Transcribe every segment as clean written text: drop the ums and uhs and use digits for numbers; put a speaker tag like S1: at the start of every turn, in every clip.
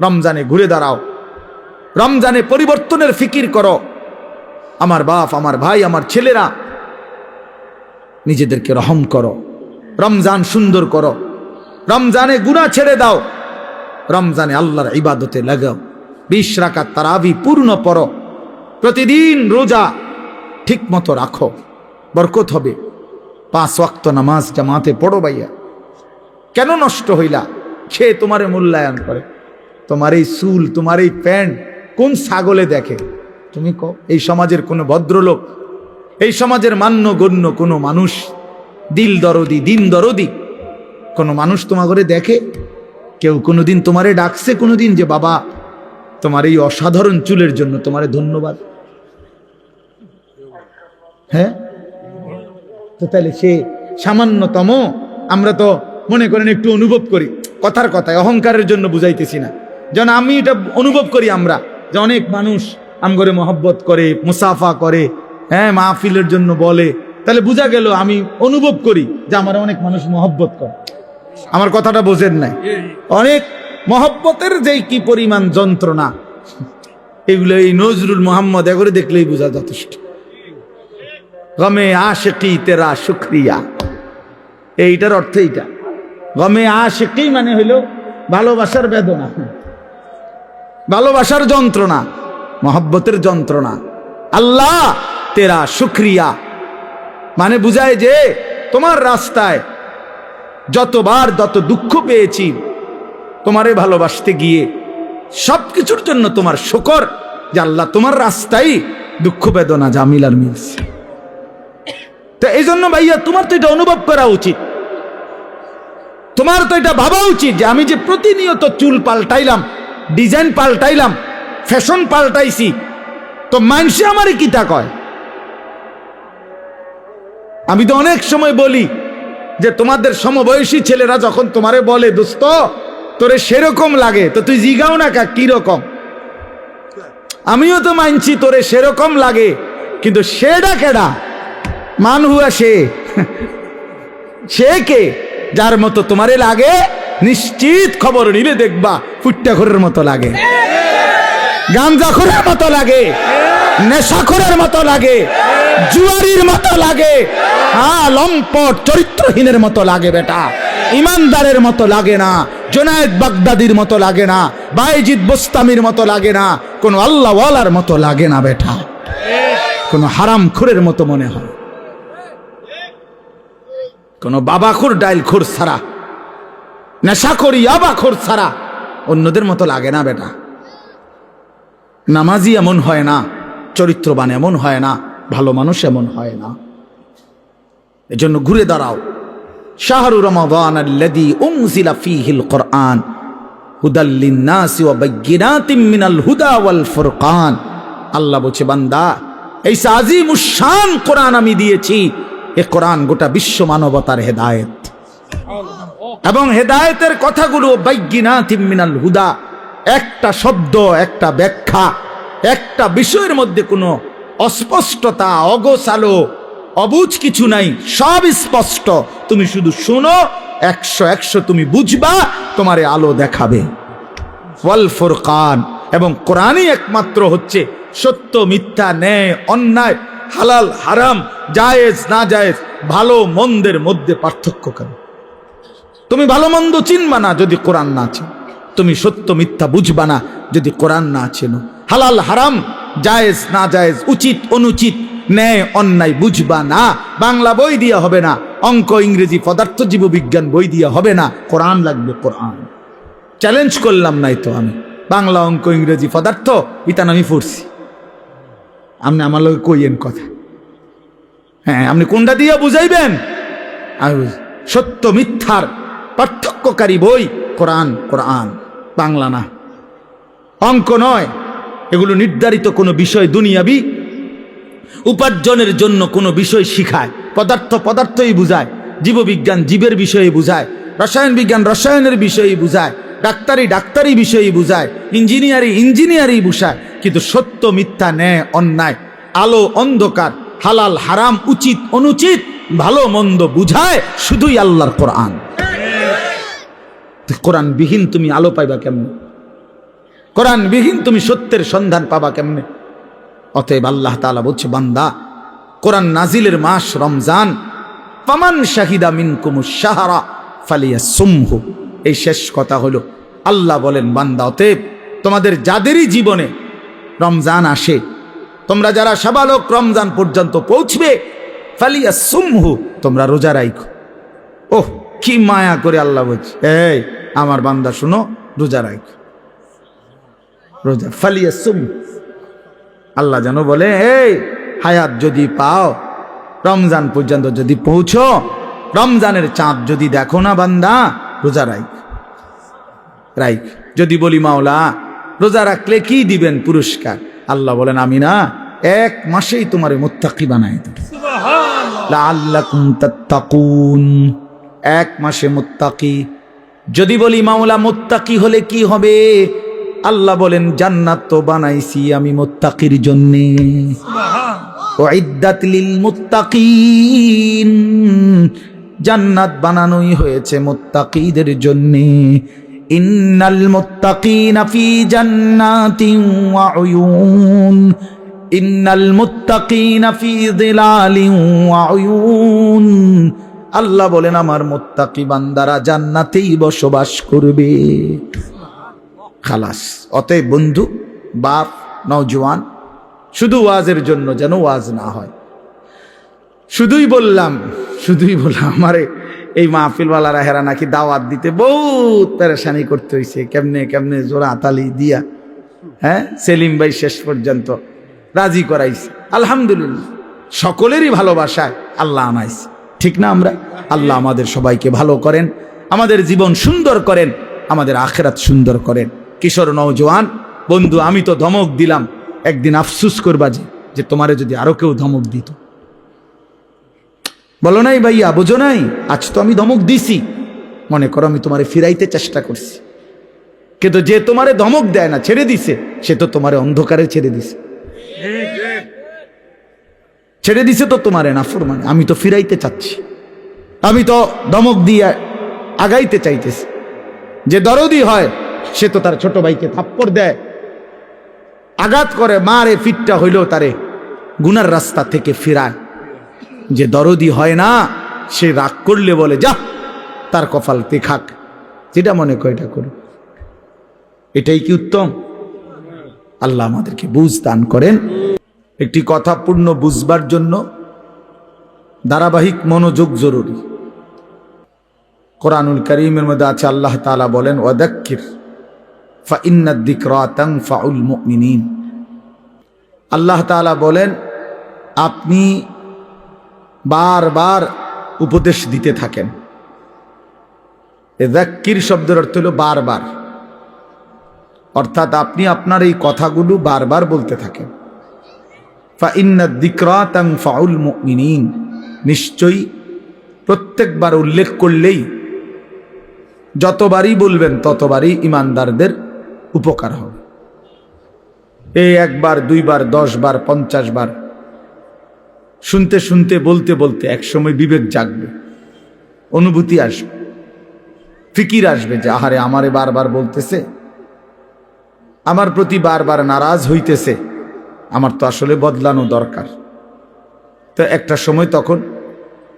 S1: রমজানে ঘুরে দাঁড়াও, রমজানে পরিবর্তনের ফিকির করো। আমার বাপ, আমার ভাই, আমার ছেলেরা, নিজেদেরকে রহম করো, রমজান সুন্দর করো, রমজানে গুনাহ ছেড়ে দাও, রমজানে আল্লাহর ইবাদতে লাগাও। 20 রাকাত তারাবি পূর্ণ পড়ো, প্রতিদিন রোজা ঠিক মতো রাখো, বরকত হবে। 5 ওয়াক্ত নামাজ জামাতে পড়ো ভাইয়া। কেন নষ্ট হইলা? সে তোমারে মূল্যায়ন করে। তোমার এই চুল, তোমার এই প্যান্ট কোন ছাগলে দেখে? তুমি কও। এই সমাজের কোনো ভদ্রলোক, এই সমাজের মান্যগণ্য কোনো মানুষ, দিল দরদি, দিন দরদি কোনো মানুষ তোমার ঘরে দেখে? কেউ কোনোদিন তোমারে ডাকছে কোনোদিন যে বাবা তোমার এই অসাধারণ চুলের জন্য তোমারে ধন্যবাদ? হ্যাঁ, তো তাহলে সে সামান্যতম, আমরা তো মনে করেন একটু অনুভব করি, কথার কথায় অহংকারের জন্য বুঝাইতেছি না, যেন আমি এটা অনুভব করি আমরা যে অনেক মানুষ আমগরে মহব্বত করে, মুসাফা করে, হ্যাঁ, মাহফিলের জন্য বলে, তাহলে বোঝা গেল আমি অনুভব করি যে আমার অনেক মানুষ মহব্বত করে। আমার কথাটা বোঝেন নাই? অনেক মহব্বতের যে কি পরিমাণ যন্ত্রণা, এগুলো এই নজরুল মোহাম্মদ এগুলো দেখলেই বোঝা যথেষ্ট। গমে আশিকি তেরা শুকরিয়া, এইটার অর্থ এইটা। গমে আশিকি মানে হইল ভালোবাসার বেদনা, ভালোবাসার যন্ত্রণা, মহব্বতের যন্ত্রণা। আল্লাহ তেরা শুকরিয়া মানে বুঝায় যে তোমার রাস্তায় যতবার যত দুঃখ পেয়েছি, তোমারে ভালোবাসতে গিয়ে সবকিছুর জন্য তোমার শুকর যে আল্লাহ তোমার রাস্তায় দুঃখ বেদনা জামিলার মিলছে। তো এই জন্য ভাইয়া তোমার তো এটা অনুভব করা উচিত, তোমার তো এটা ভাবা উচিত যে আমি যে প্রতিনিয়ত চুল পাল্টাইলাম, ডিজাইন পাল্টাইলাম, ফ্যাশন পাল্টাইছি, তো মানুষে আমারে কিতা কয়? আমি তো অনেক সময় বলি যে তোমাদের সমবয়সী ছেলেরা যখন তোমারে বলে দোস্ত তোরে সেরকম লাগে, তো তুই জিগাও না কা কি রকম? আমিও তো মানছি তোরে সেরকম লাগে, কিন্তু সেটা কেডা? মান হুয়া সে কে? যার মতো তোমারে লাগে নিশ্চিত খবর নিলে দেখবা ফুট্টাখোরের মতো লাগে, গাঞ্জাখোরের মতো লাগে, নেশাখোরের মতো লাগে, জুয়ারির মতো লাগে, হ্যাঁ, লম্পট চরিত্রহীনের মতো লাগে বেটা, ইমানদারের মতো লাগে না, জুনায়েদ বাগদাদির মতো লাগে না, বাইজিদ বোস্তামির মতো লাগে না, কোনো আল্লাহওয়ালার মতো লাগে না বেটা, কোনো হারামখোরের মতো মনে হয়, কোনো বাবাখোর ডাইলখোর ছাড়া, নেশাখোর ইয়াবাখোর ছাড়া অন্যদের মতো লাগে না বেটা। নামাজি এমন হয় না, চরিত্রবান এমন হয় না, ভালো মানুষ এমন হয় না। এজন্য ঘুরে দাঁড়াও। শাহরু রমাদান আল্লাযী উনজিলা ফীহিল কুরআন হুদাল লিন-নাসি ওয়া বায়্যিনাতিম মিনাল হুদা ওয়াল ফুরকান। আল্লাহ বলছে বান্দা, এই আজিমুশ শান কোরআন আমি দিয়েছি, এই কোরআন গোটা বিশ্ব মানবতার হেদায়েত, এবং হেদায়েতের কথাগুলো বায়্যিনাতিম মিনাল হুদা, একটা শব্দ, একটা ব্যাখ্যা, একটা বিষয়ের মধ্যে কোনো অস্পষ্টতা, অগোছালো, অবুঝ কিছু নাই, সব স্পষ্ট। তুমি শুধু শোনো, 100 তুমি বুঝবা, তোমারে আলো দেখাবে। ওয়াল ফুরকান, এবং কোরআনই একমাত্র হচ্ছে সত্য মিথ্যা, ন্যায় অন্যায়, হালাল হারাম, জায়েজ না জায়েজ, ভালো মন্দের মধ্যে পার্থক্য করে। তুমি ভালো মন্দ চিনবা না যদি কোরআন না চেনো, তুমি সত্য মিথ্যা বুঝবা না যদি কোরআন না চেনো, হালাল হারাম, জায়েজ না জায়েজ, উচিত অনুচিত, ন্যায় অন্যায় বুঝবা না। বাংলা বই দিয়ে হবে না, অঙ্ক ইংরেজি পদার্থ জীববিজ্ঞান বই দিয়ে হবে না, কোরআন লাগবে। কোরআন চ্যালেঞ্জ করলাম নাই তো আমি, বাংলা অঙ্ক ইংরেজি পদার্থ ইতান আমি পড়ছি, আপনি আমার লোক কইয়েন কথা, হ্যাঁ, আপনি কোনটা দিয়ে বুঝাইবেন? সত্য মিথ্যার পার্থক্যকারী বই কোরআন, কোরআন, বাংলা না, অঙ্ক নয়। এগুলো নির্ধারিত কোনো বিষয়, দুনিয়াবি উপার্জনের জন্য কোনো বিষয় শিখায়। পদার্থ পদার্থই বুঝায়, জীববিজ্ঞান জীবের বিষয়ে বুঝায়, রসায়ন বিজ্ঞান রসায়নের বিষয়ে বুঝায়, ডাক্তারি ডাক্তারি বিষয়ে বুঝায়, ইঞ্জিনিয়ারিং ইঞ্জিনিয়ারিং বুঝায়, কিন্তু সত্য মিথ্যা, ন্যায় অন্যায়, আলো অন্ধকার, হালাল হারাম, উচিত অনুচিত, ভালো মন্দ বুঝায় শুধুই আল্লাহর কোরআন। কোরআন বিহীন তুমি আলো পাইবা কেমন? কোরআনবিহীন তুমি সত্যের সন্ধান পাবা কেমনে? অতএব আল্লাহ তাআলা বলছে, বান্দা, কোরআন নাজিলের মাস রমজান, ফামান শাহিদা মিনকুমুশ শাহরা ফালিয়াসুমহু। এই শেষ কথা হলো, আল্লাহ বলেন, বান্দা, অতএব তোমাদের যাদেরই জীবনে রমজান আসে, তোমরা যারা সাবালক রমজান পর্যন্ত পৌঁছবে, ফালিয়াসুমহু, তোমরা রোজা রাখো। ওহ, কি মায়া করে আল্লাহ বলছে, এই আমার বান্দা শুনো, রোজা রাখো, রোজা। ফালিয়াসুম, আল্লাহ যেন বলে, এই হায়াত যদি পাও, রমজান পর্যন্ত যদি পৌঁছো, রমজানের চাঁদ যদি দেখো না বান্দা, রোজা রাখ। যদি বলি, মাওলা রোজা রাখলে কি দিবেন পুরস্কার? আল্লাহ বলেন, আমি না 1 মাসেই তোমার মুত্তাকি বানাই দেব, লাআল্লাকুম তাত্তাকুন। 1 মাসে মুত্তাকি। যদি বলি, মাওলা মুত্তাকি হলে কি হবে? আল্লাহ বলেন, জান্নাত তো বানাইছি আমি মুত্তাকির জন্যে, উইদ্দাত লিল মুত্তাকিন, জান্নাত বানানোই হয়েছে মুত্তাকিদের জন্যে। ইন্নাল মুত্তাকিনা ফি জান্নাতিন ওয়া উয়ুন, ইন্নাল মুত্তাকিনা ফি যিলালিন ওয়া উয়ুন। আল্লাহ বলেন, আমার মুত্তাকি বান্দারা জান্নাতেই বসবাস করবে। খালাস। অতএব বন্ধু, বাপ, নওজোয়ান, শুধু ওয়াজের জন্য যেন ওয়াজ না হয়। শুধুই বললাম আমারে এই মাহফিলওয়ালারা হেরা নাকি দাওয়াত দিতে বহুত পেরেশানি করতে হয়েছে, কেমনে জোড়া আতালি দিয়া, হ্যাঁ, সেলিম ভাই শেষ পর্যন্ত রাজি করাইছে। আলহামদুলিল্লাহ, সকলেরই ভালোবাসায় আল্লাহ আনাইছে, ঠিক না? আল্লাহ আমাদের সবাইকে ভালো করেন, আমাদের জীবন সুন্দর করেন, আমাদের আখিরাত সুন্দর করেন। কিশোর নওজোয়ান বন্ধু, আমি তো ধমক দিলাম, একদিন আফসুস করবা যে তোমারে যদি আরো কেউ ধমক দিত। বলো নাই ভাইয়া, বোঝো নাই? আজ তো আমি ধমক দিছি, মনে করো আমি তোমারে ফিরাইতে চেষ্টা করছি, কিন্তু যে তোমারে ধমক দেয় না, ছেড়ে দিছে, সে তো তোমারে অন্ধকারে ছেড়ে দিছে তো তোমারে নাফরমানে। আমি তো ফিরাইতে চাচ্ছি, আমি তো ধমক দিয়ে আগাইতে চাইতেছি। যে দরদি হয় সে তো তার ছোট ভাইকে থাপ্পড় দেয়, আঘাত করে, মারে, ফিটটা হইলেও তারে গুনার রাস্তা থেকে ফিরায়। যে দরদি হয় না, সে রাগ করলে বলে, যা তার কপালতে খাক, যেটা মনে করে এটা করুক। এটাই কি উত্তম? আল্লাহ আমাদেরকে বুঝ দান করেন। একটি কথা পূর্ণ বুঝবার জন্য ধারাবাহিক মনোযোগ জরুরি। কোরআনুল কারীমের মধ্যে আছে, আল্লাহ তাআলা বলেন, ওয়াদাক্কির ফাইন্নাদ যিকরা তানফাউল মুমিনিন। আল্লাহ তাআলা বলেন, আপনি বারবার উপদেশ দিতে থাকেন। যাক্কির শব্দের অর্থ হলো বারবার, অর্থাৎ আপনি আপনার এই কথাগুলো বারবার বলতে থাকেন। ফাইন্নাদ যিকরা তানফাউল মুমিনিন, নিশ্চয়ই প্রত্যেকবার উল্লেখ করলেই, যতবারই বলবেন ততবারই ইমানদারদের উপকার হবে। এই 1 বার 2 বার 10 বার 50 বার শুনতে শুনতে, বলতে বলতে একসময় বিবেক জাগবে, অনুভূতি আসবে, ফিকির আসবে যে আহারে, আমারে বারবার বলতেছে, আমার প্রতি বারবার নারাজ হইতেছে, আমার তো আসলে বদলানো দরকার। তো একটা সময় তখন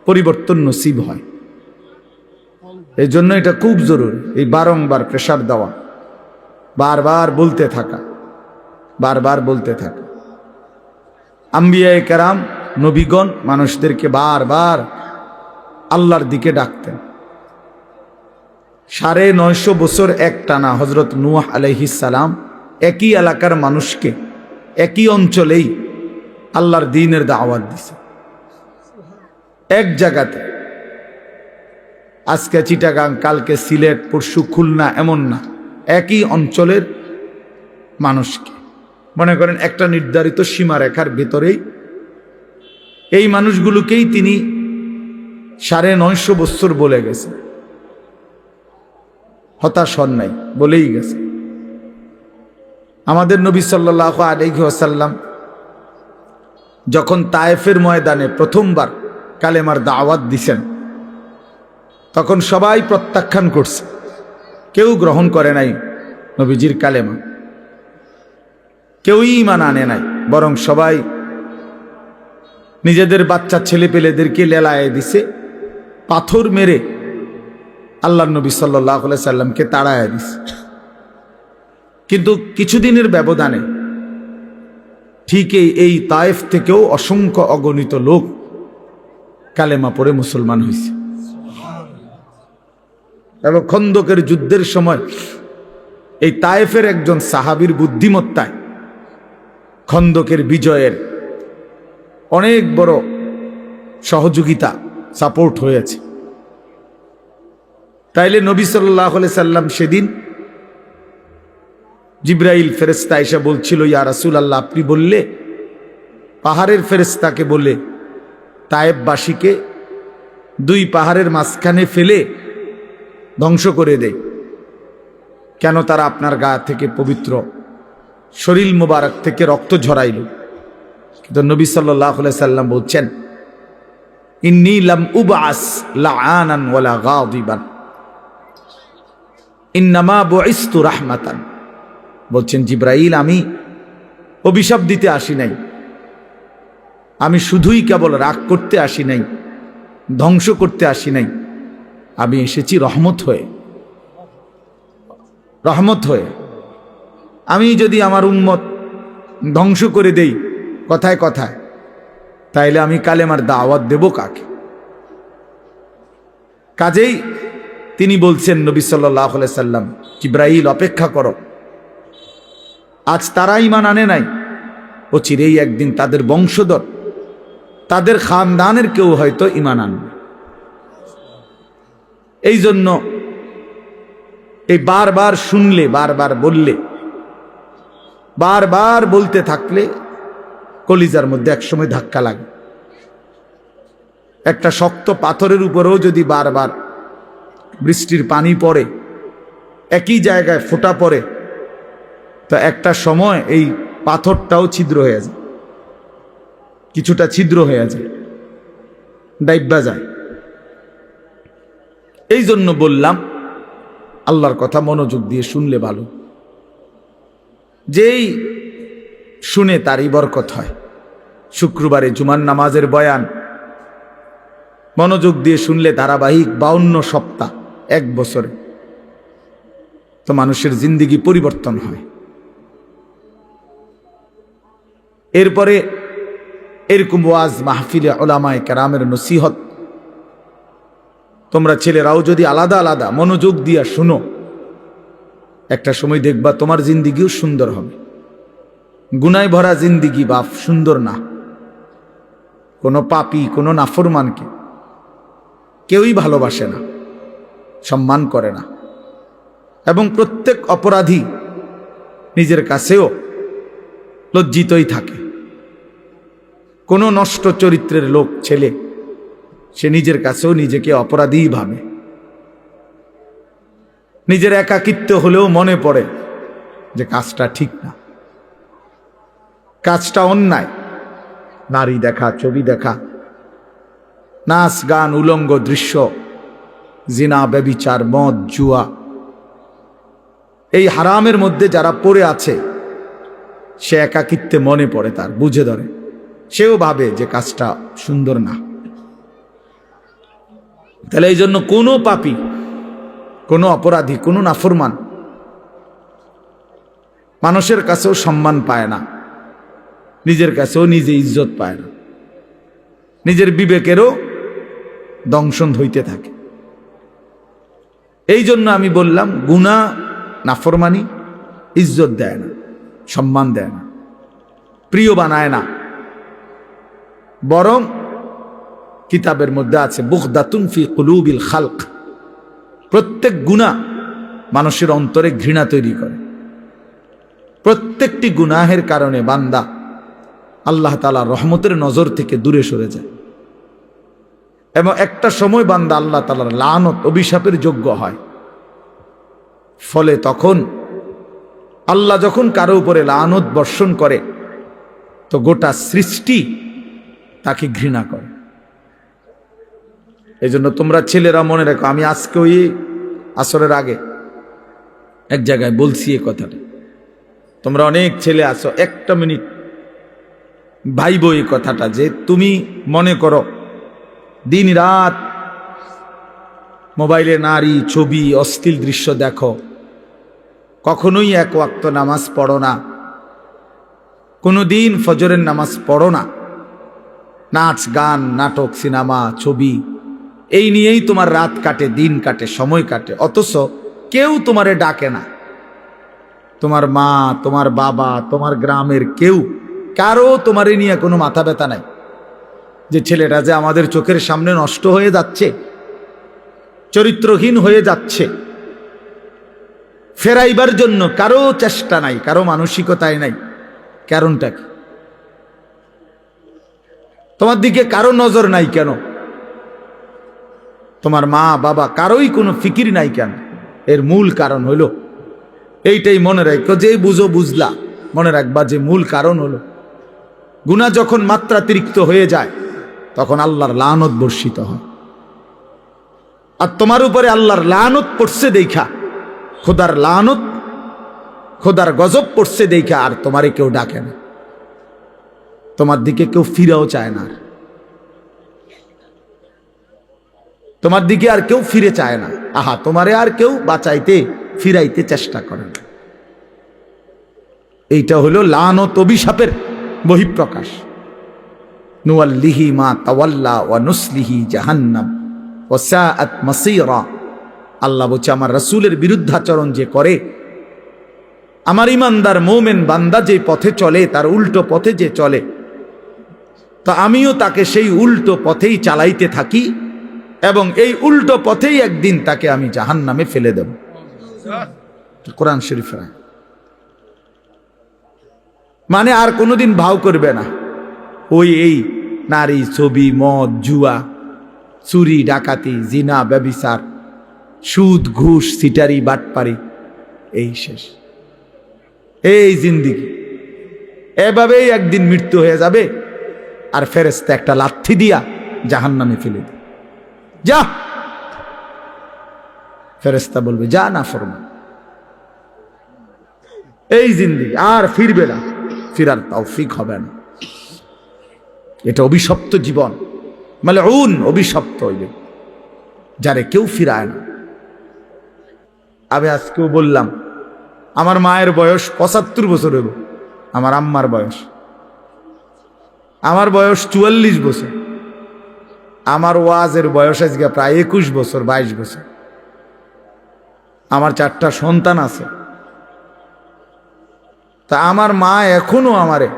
S1: পরিবর্তন নসিব হয়। এই জন্য এটা খুব জরুরি, এই বারংবার প্রেসার দেওয়া, বারবার বলতে থাকা, বারবার বলতে থাকা। আম্বিয়ায়ে কেরাম, নবীগণ মানুষদেরকে বারবার আল্লাহর দিকে ডাকতেন। 950 বছর একটানা হযরত নূহ আলাইহিস সালাম একই এলাকার মানুষকে একই অঞ্চলেই আল্লাহর দ্বীনের দাওয়াত দিছে, এক জায়গাতে। আজকে চিটাগাং, কালকে সিলেট, পরশু খুলনা, এমন না, একই অঞ্চলের মানুষকে, মনে করেন একটা নির্ধারিত সীমারেখার ভেতরেই এই মানুষগুলোকেই তিনি 950 বছর বলে গেছে। হতাশ হন নাই, বলেই গেছে। আমাদের নবী সাল্লাল্লাহু আলাইহি ওয়াসাল্লাম যখন তায়েফের ময়দানে প্রথমবার কালেমার দাওয়াত দিছেন, তখন সবাই প্রত্যাখ্যান করছে, কেউ গ্রহণ করে নাই নবীজির কালেমা। কেউই ঈমান আনে নাই, বরং সবাই নিজেদের বাচ্চা ছেলে পেলেদেরকে লেলায় দিছে, পাথর মেরে আল্লাহর নবী সাল্লাল্লাহু আলাইহি সাল্লামকে তাড়ায় দিছে। কিন্তু কিছুদিনের ব্যবধানে ঠিক এই তায়েফ থেকেও অসংখ্য অগণিত লোক কালেমা পড়ে মুসলমান হয়েছে। এবং খন্দকের যুদ্ধের সময় এই তায়েফের একজন সাহাবীর বুদ্ধিমত্তায় খন্দকের বিজয়ের অনেক বড় সহযোগিতা, সাপোর্ট হয়েছে। তাইলে নবী সাল্লাল্লাহু আলাইহি সাল্লাম সেদিন জিবরাইল ফেরেশতা এসে বলছিল, ইয়া রাসূলুল্লাহ, আপনি বললে পাহাড়ের ফেরেশতাকে বলে তায়েফবাসীকে দুই পাহাড়ের মাঝখানে ফেলে ধ্বংস করে দেয়, কেন তারা আপনার গা থেকে পবিত্র শরীর মুবারক থেকে রক্ত ঝরাইল? কিন্তু নবী সাল্লাল্লাহু আলাইহি সাল্লাম বলছেন, ইন্নী লাম উবআস লাআনান ওয়ালা গাদিবান, ইন্নামা বুইসতু রাহমাতান। বলছেন জিবরাইল, আমি অভিশাপ দিতে আসি নাই, আমি শুধুই কেবল রাগ করতে আসি নাই, ধ্বংস করতে আসি নাই, আমি এসেছি রহমত হয়ে। রহমত হয়ে আমি যদি আমার উম্মত ধ্বংস করে দেই কথায় কথায়, তাইলে আমি কালেমার দাওয়াত দেব কাকে? কাজেই তিনি বলছেন নবী সাল্লাল্লাহু আলাইহি সাল্লাম, জিবরাইল অপেক্ষা করো, আজ তারা ঈমান আনে নাই, ও চিরেই একদিন তাদের বংশধর, তাদের খানদানের কেউ হয়তো ঈমান আনবে। এই জন্য এই বারবার শুনলে, বারবার বললে, বারবার বলতে থাকলে কলিজার মধ্যে একসময় ধাক্কা লাগে। একটা শক্ত পাথরের উপরেও যদি বারবার বৃষ্টির পানি পড়ে, একই জায়গায় ফোঁটা পড়ে, তো একটা সময় এই পাথরটাও ছিদ্র হয়ে যায়, কিছুটা ছিদ্র হয়ে যায়, ডাইব্বা যায়। এই জন্য বললাম আল্লাহর কথা মনোযোগ দিয়ে শুনলে ভালো, যেই শুনে তারই বরকত হয়। শুক্রবারে জুমার নামাজের বয়ান মনোযোগ দিয়ে শুনলে ধারাবাহিক 52 সপ্তাহ, 1 বছরে, তো মানুষের জিন্দেগি পরিবর্তন হয়। এরপরে এরকম ওয়াজ মাহফিলে উলামায়ে কেরামের নসিহত তোমরা ছেলেরাও যদি আলাদা আলাদা মনোযোগ দিয়া শুনো, একটা সময় দেখবা তোমার জিন্দিগিও সুন্দর হবে। গুনায় ভরা জিন্দিগি বাপ সুন্দর না। কোনো পাপী, কোনো নাফরমানকে কেউই ভালোবাসে না, সম্মান করে না, এবং প্রত্যেক অপরাধী নিজের কাছেও লজ্জিতই থাকে। কোনো নষ্ট চরিত্রের লোক ছেলে সে নিজের কাছেও নিজেকে অপরাধীই ভাবে। নিজের একাকিত্ব হলেও মনে পড়ে যে কাজটা ঠিক না, কাজটা অন্যায়। নারী দেখা, ছবি দেখা, নাচ গান, উলঙ্গ দৃশ্য, জিনা, ব্যভিচার, মদ, জুয়া, এই হারামের মধ্যে যারা পড়ে আছে, সে একাকিত্বে মনে পড়ে, তার বুঝে ধরে, সেও ভাবে যে কাজটা সুন্দর না। তাহলে এই জন্য কোনো পাপী, কোনো অপরাধী, কোনো নাফরমান মানুষের কাছেও সম্মান পায় না, নিজের কাছেও নিজে ইজ্জত পায় না, নিজের বিবেকেরও দংশন হইতে থাকে। এই জন্য আমি বললাম, গুনাহ, নাফরমানি ইজ্জত দেয় না, সম্মান দেয় না, প্রিয় বানায় না, বরং কিতাবের মধ্যে আছে বুগদাতুন ফি কুলুবিল খালক, প্রত্যেক গুনাহ মানুষের অন্তরে ঘৃণা তৈরি করে। প্রত্যেকটি গুনাহের কারণে বান্দা আল্লাহ তাআলার রহমতের নজর থেকে দূরে সরে যায়, এবং একটা সময় বান্দা আল্লাহ তাআলার লানত, অভিশাপের যোগ্য হয়। ফলে তখন আল্লাহ যখন কারো উপরে লানত বর্ষণ করে, তো গোটা সৃষ্টি তাকে ঘৃণা করে। এই জন্য তোমরা ছেলেরা মনে রাখো, আমি আজকে ওই আসরের আগে এক জায়গায় বলছি এই কথাটা, তোমরা অনেক ছেলে আছো, একটা মিনিট ভাইব এই কথাটা, যে তুমি মনে করো দিন রাত মোবাইলে নারী, ছবি, অশ্লীল দৃশ্য দেখো, কখনোই এক ওয়াক্ত নামাজ পড়ো না, কোনোদিন ফজরের নামাজ পড়ো না, নাচ গান, নাটক, সিনেমা, ছবি, এই নিয়েই তোমার রাত কাটে, দিন কাটে, সময় কাটে, অথচ কেউ তোমারে ডাকে না। তোমার মা, তোমার বাবা, তোমার গ্রামের কেউ, কারো তোমারে নিয়ে কোনো মাথা ব্যথা নাই যে ছেলেটা যে আমাদের চোখের সামনে নষ্ট হয়ে যাচ্ছে, চরিত্রহীন হয়ে যাচ্ছে, ফেরাইবার জন্য কারো চেষ্টা নাই, কারো মানসিকতায় নাই। কারণটা কি? তোমার দিকে কারো নজর নাই কেন? তোমার মা বাবা কারোই কোনো ফিকির নাই কেন? এর মূল কারণ হলো এইটাই, মনে রাখো, যে বুঝো বুঝলা, মনে রাখবা যে মূল কারণ হলো গুনাহ যখন মাত্রাতিরিক্ত হয়ে যায় তখন আল্লাহর লানত বর্ষিত হয়। আর তোমার উপরে আল্লাহর লানত পড়ছে দেখা, খোদার লানত, খোদার গজব পড়ছে দেখা আর তোমারে কেউ ডাকে না, তোমার দিকে কেউ ফিরেও চায় না, তোমার দিকে আর কেউ ফিরে চায় না। আহা, তোমারে আর কেউ বাঁচাইতে ফিরাইতে চেষ্টা করে না। এইটা হলো লানত, অভিশাপের বহিঃপ্রকাশ। নুয়াল্লিহি মা তাওয়াল্লা ওয়া নুসলিহি জাহান্নাম ওয়া সাআত মাসীরা। আল্লাহ বলছে, আমার রাসূলের বিরুদ্ধাচরণ যে করে, আমার ইমানদার মুমিন বান্দা যে পথে চলে, তার উল্টো পথে যে চলে, তো আমিও তাকে সেই উল্টো পথেই চালাইতে থাকি এবং এই উল্টো পথেই একদিন তাকে আমি জাহান্নামে ফেলে দেব। কোরআন শরীফের আয়াত। মানে আর কোনোদিন ভাও করবে না ওই এই নারী, ছবি, মদ, জুয়া, চুরি, ডাকাতি, জিনা, ব্যভিচার, সুদ, ঘুষ, সিটারি, বাটপারি, এই শেষ, এই জিন্দিগি। এভাবেই একদিন মৃত্যু হয়ে যাবে আর ফেরেশতা একটা লাথি দিয়া জাহান্নামে ফেলে দেবে। যা, ফেরেশতা বলবে যা নাফরমান। এই জিন্দিগি আর ফিরবে না, ফিরার তৌফিক হবে না। এটা অভিশপ্ত জীবন, মালউন, অভিশপ্ত হইবে যারে কেউ ফিরায় না। আমি আজকেও বললাম, আমার মায়ের বয়স 75 বছর হইব, আমার আম্মার বয়স, আমার বয়স 44 বছর, আমার ওয়াজের বয়স আজকে প্রায় 21 বছর, 22 বছর। আমার 4টা সন্তান আছে, তা আমার মা এখনো আমারে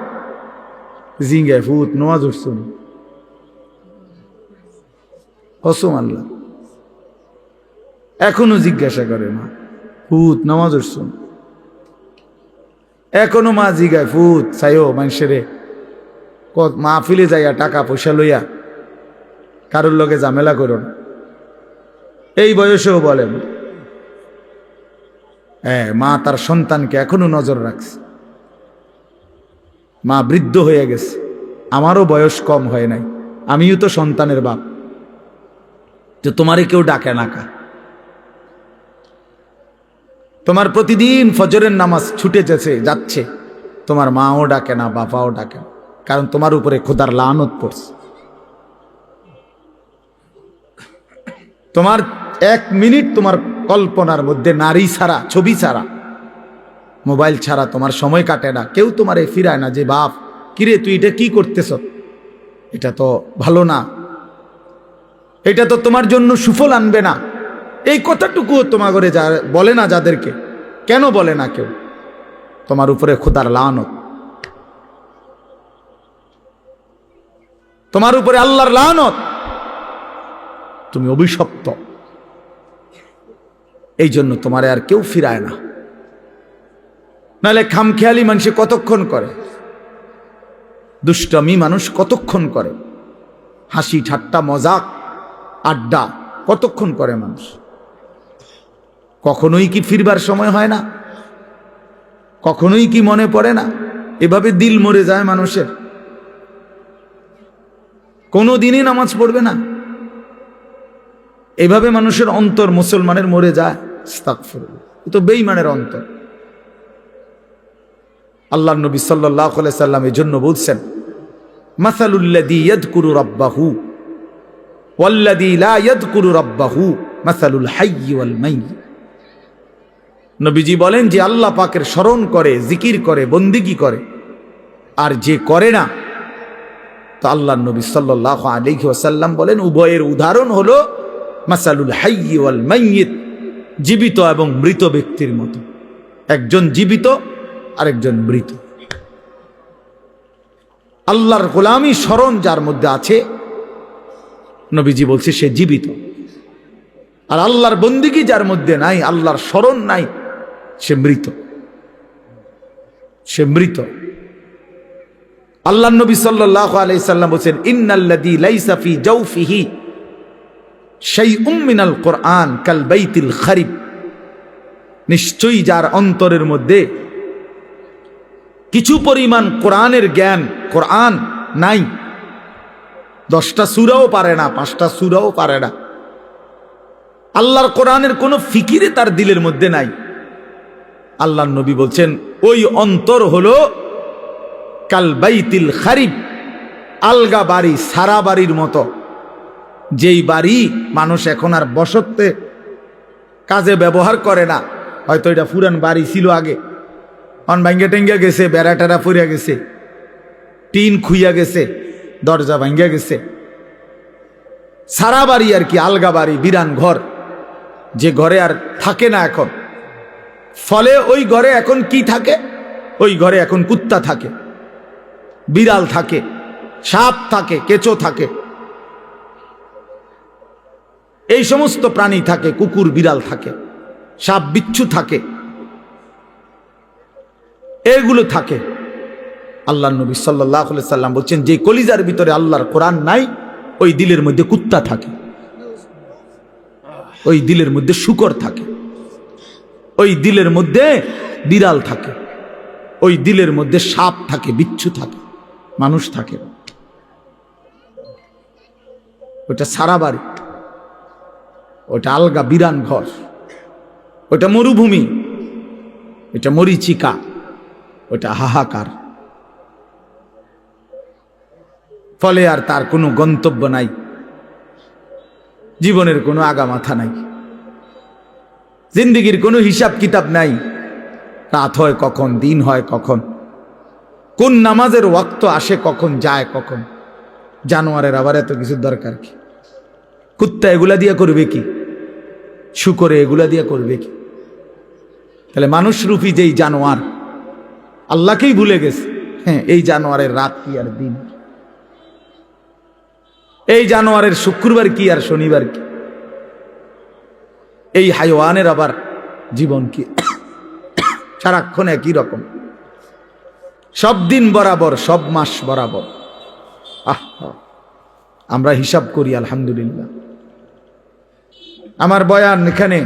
S1: জিঙ্গায়, ফুত নামাজ উঠছুন, কসম আল্লাহ, এখনো জিজ্ঞাসা করে, মা ফুত নামাজ উঠছুন। এখনো মা জিগায়, ফুত চাইও মানুষের মাহফিলে যাইয়া টাকা পয়সা লইয়া কারোর লগে ঝামেলা করো না। এই বয়সেও বলেন, হ্যাঁ, মা তার সন্তানকে এখনো নজর রাখছে। মা বৃদ্ধ হয়ে গেছে, আমারও বয়স কম হয় নাই, আমিও তো সন্তানের বাপ। তো তোমারে কেউ ডাকে না কা? তোমার প্রতিদিন ফজরের নামাজ ছুটে যাচ্ছে, তোমার মাও ডাকে না, বাবাও ডাকে না, কারণ তোমার উপরে খোদার লানত পড়ছে। তোমার 1 মিনিট তোমার কল্পনার মধ্যে নারী ছাড়া, ছবি ছাড়া, মোবাইল ছাড়া তোমার সময় কাটে না। কেউ তোমারে ফিরায় না যে বাপ, কিরে তুই এটা কি করতেছ, এটা তো ভালো না, এটা তো তোমার জন্য সুফল আনবে না। এই কথাটুকুও তোমার ঘরে বলে না যাদেরকে। কেন বলে না কেউ? তোমার উপরে খোদার লানত, তোমার উপরে আল্লাহর লানত, তুমি অভিশপ্ত। এই জন্য তোমারে আর কেউ ফিরায় না। নাহলে খামখেয়ালি মানুষ কতক্ষণ করে, দুষ্টমি মানুষ কতক্ষণ করে, হাসি ঠাট্টা মজাক আড্ডা কতক্ষণ করে মানুষ? কখনোই কি ফিরবার সময় হয় না? কখনোই কি মনে পড়ে না? এভাবে দিল মরে যায় মানুষের, কোনো দিনই নামাজ পড়বে না। এভাবে মানুষের অন্তর, মুসলমানের মরে যায়। আস্তাগফিরুল্লাহ, এ তো বেঈমানের অন্তর। আল্লাহ নবী সাল্লাল্লাহু আলাইহি সাল্লাম এই জন্য বলছেন, মাসালুল্লাযী ইয়াযকুরু রাব্বাহু ওয়াল্লাযী লা ইয়াযকুরু রাব্বাহু মাসালুল হাইয়্যি ওয়াল মাইয়্যিত। নবীজি বলেন যে আল্লাহ পাকের স্মরণ করে, জিকির করে, বন্দিগি করে, আর যে করে না, তো আল্লাহ নবী সাল্লাল্লাহু আলাইহি ওয়াসাল্লাম বলেন উভয়ের উদাহরণ হলো মাসালুল হাইয়্যি ওয়াল মাইয়্যিত, জীবিত এবং মৃত ব্যক্তির মতো। একজন জীবিত আরেকজন মৃত। আল্লাহর গোলামি স্মরণ যার মধ্যে আছে, নবীজি বলছে সে জীবিত। আর আল্লাহর বন্দিগি যার মধ্যে নাই, আল্লাহর স্মরণ নাই, সে মৃত। সে মৃত। আল্লাহ নবী সাল্লাল্লাহু আলাইহি সাল্লাম বলেন, ইন্নাল্লাযী লাইসা ফি জাওফিহি শাইউম মিনাল কুরআন কাল বাইতিল খারিব। নিশ্চয়ই যার অন্তরের মধ্যে কিছু পরিমাণ কোরআনের জ্ঞান, কোরআন নাই, 10টা সূরাও পারে না, 5টা সূরাও পারে না, আল্লাহর কোরআনের কোনো ফিকিরে তার দিলের মধ্যে নাই, আল্লাহর নবী বলছেন ওই অন্তর হলো কাল বাইতিল খারিব, আলগা বাড়ি, সারা বাড়ির মতো। যেই বাড়ি মানুষ এখন আর বসতে কাজে ব্যবহার করে না, হয়তো এটা পুরান বাড়ি ছিল আগে, অন ভাঙ্গে টেঙ্গে গেছে, বেড়া টেরা ফুরিয়া গেছে, টিন খুইয়া গেছে, দরজা ভাঙ্গা গেছে, সারা বাড়ি আর কি, আলগা বাড়ি, বিরান ঘর, যে ঘরে আর থাকে না এখন। ফলে ওই ঘরে এখন কি থাকে? ওই ঘরে এখন কুত্তা থাকে, বিড়াল থাকে, সাপ থাকে, কেঁচো থাকে, এই সমস্ত প্রাণী থাকে, কুকুর বিড়াল থাকে, সাপ বিচ্ছু থাকে, এগুলো থাকে। আল্লাহ নবী সাল্লাল্লাহু আলাইহি সাল্লাম বলছেন যে কলিজার ভিতরে আল্লাহর কোরআন নাই, ওই দিলের মধ্যে কুত্তা থাকে, ওই দিলের মধ্যে শূকর থাকে, ওই দিলের মধ্যে বিড়াল থাকে, ওই দিলের মধ্যে সাপ থাকে, বিচ্ছু থাকে, মানুষ থাকে। ওটা সারা বাড়ি, ওটা আলগা বিরান ঘর, ওটা মরুভূমি, ওটা মরিচিকা, ওটা হাহাকার। ফলে আর তার কোনো গন্তব্য নাই, জীবনের কোনো আগামাথা নাই, জিন্দেগির কোনো হিসাব কিতাব নাই। রাত হয় কখন, দিন হয় কখন, কোন নামাজের ওয়াক্ত আসে কখন, যায় কখন। জানোয়ারের আবার এত কিছুর দরকার কি? কুত্তা এগুলা দিয়ে করবে কি? শুকরে এগুলা দিয়ে করবে কি? তাহলে মানুষরূপী যেই জানোয়ার আল্লাহকেই ভুলে গেছে, হ্যাঁ, এই জানোয়ারের রাত কি আর দিন, এই জানোয়ারের শুক্রবার কি আর শনিবার কি, এই হাইওয়ানের আবার জীবন কি? সারাক্ষণ একই রকম, সব দিন বরাবর, সব মাস বরাবর। আমরা হিসাব করি আলহামদুলিল্লাহ। আমার বয়ান এখানে,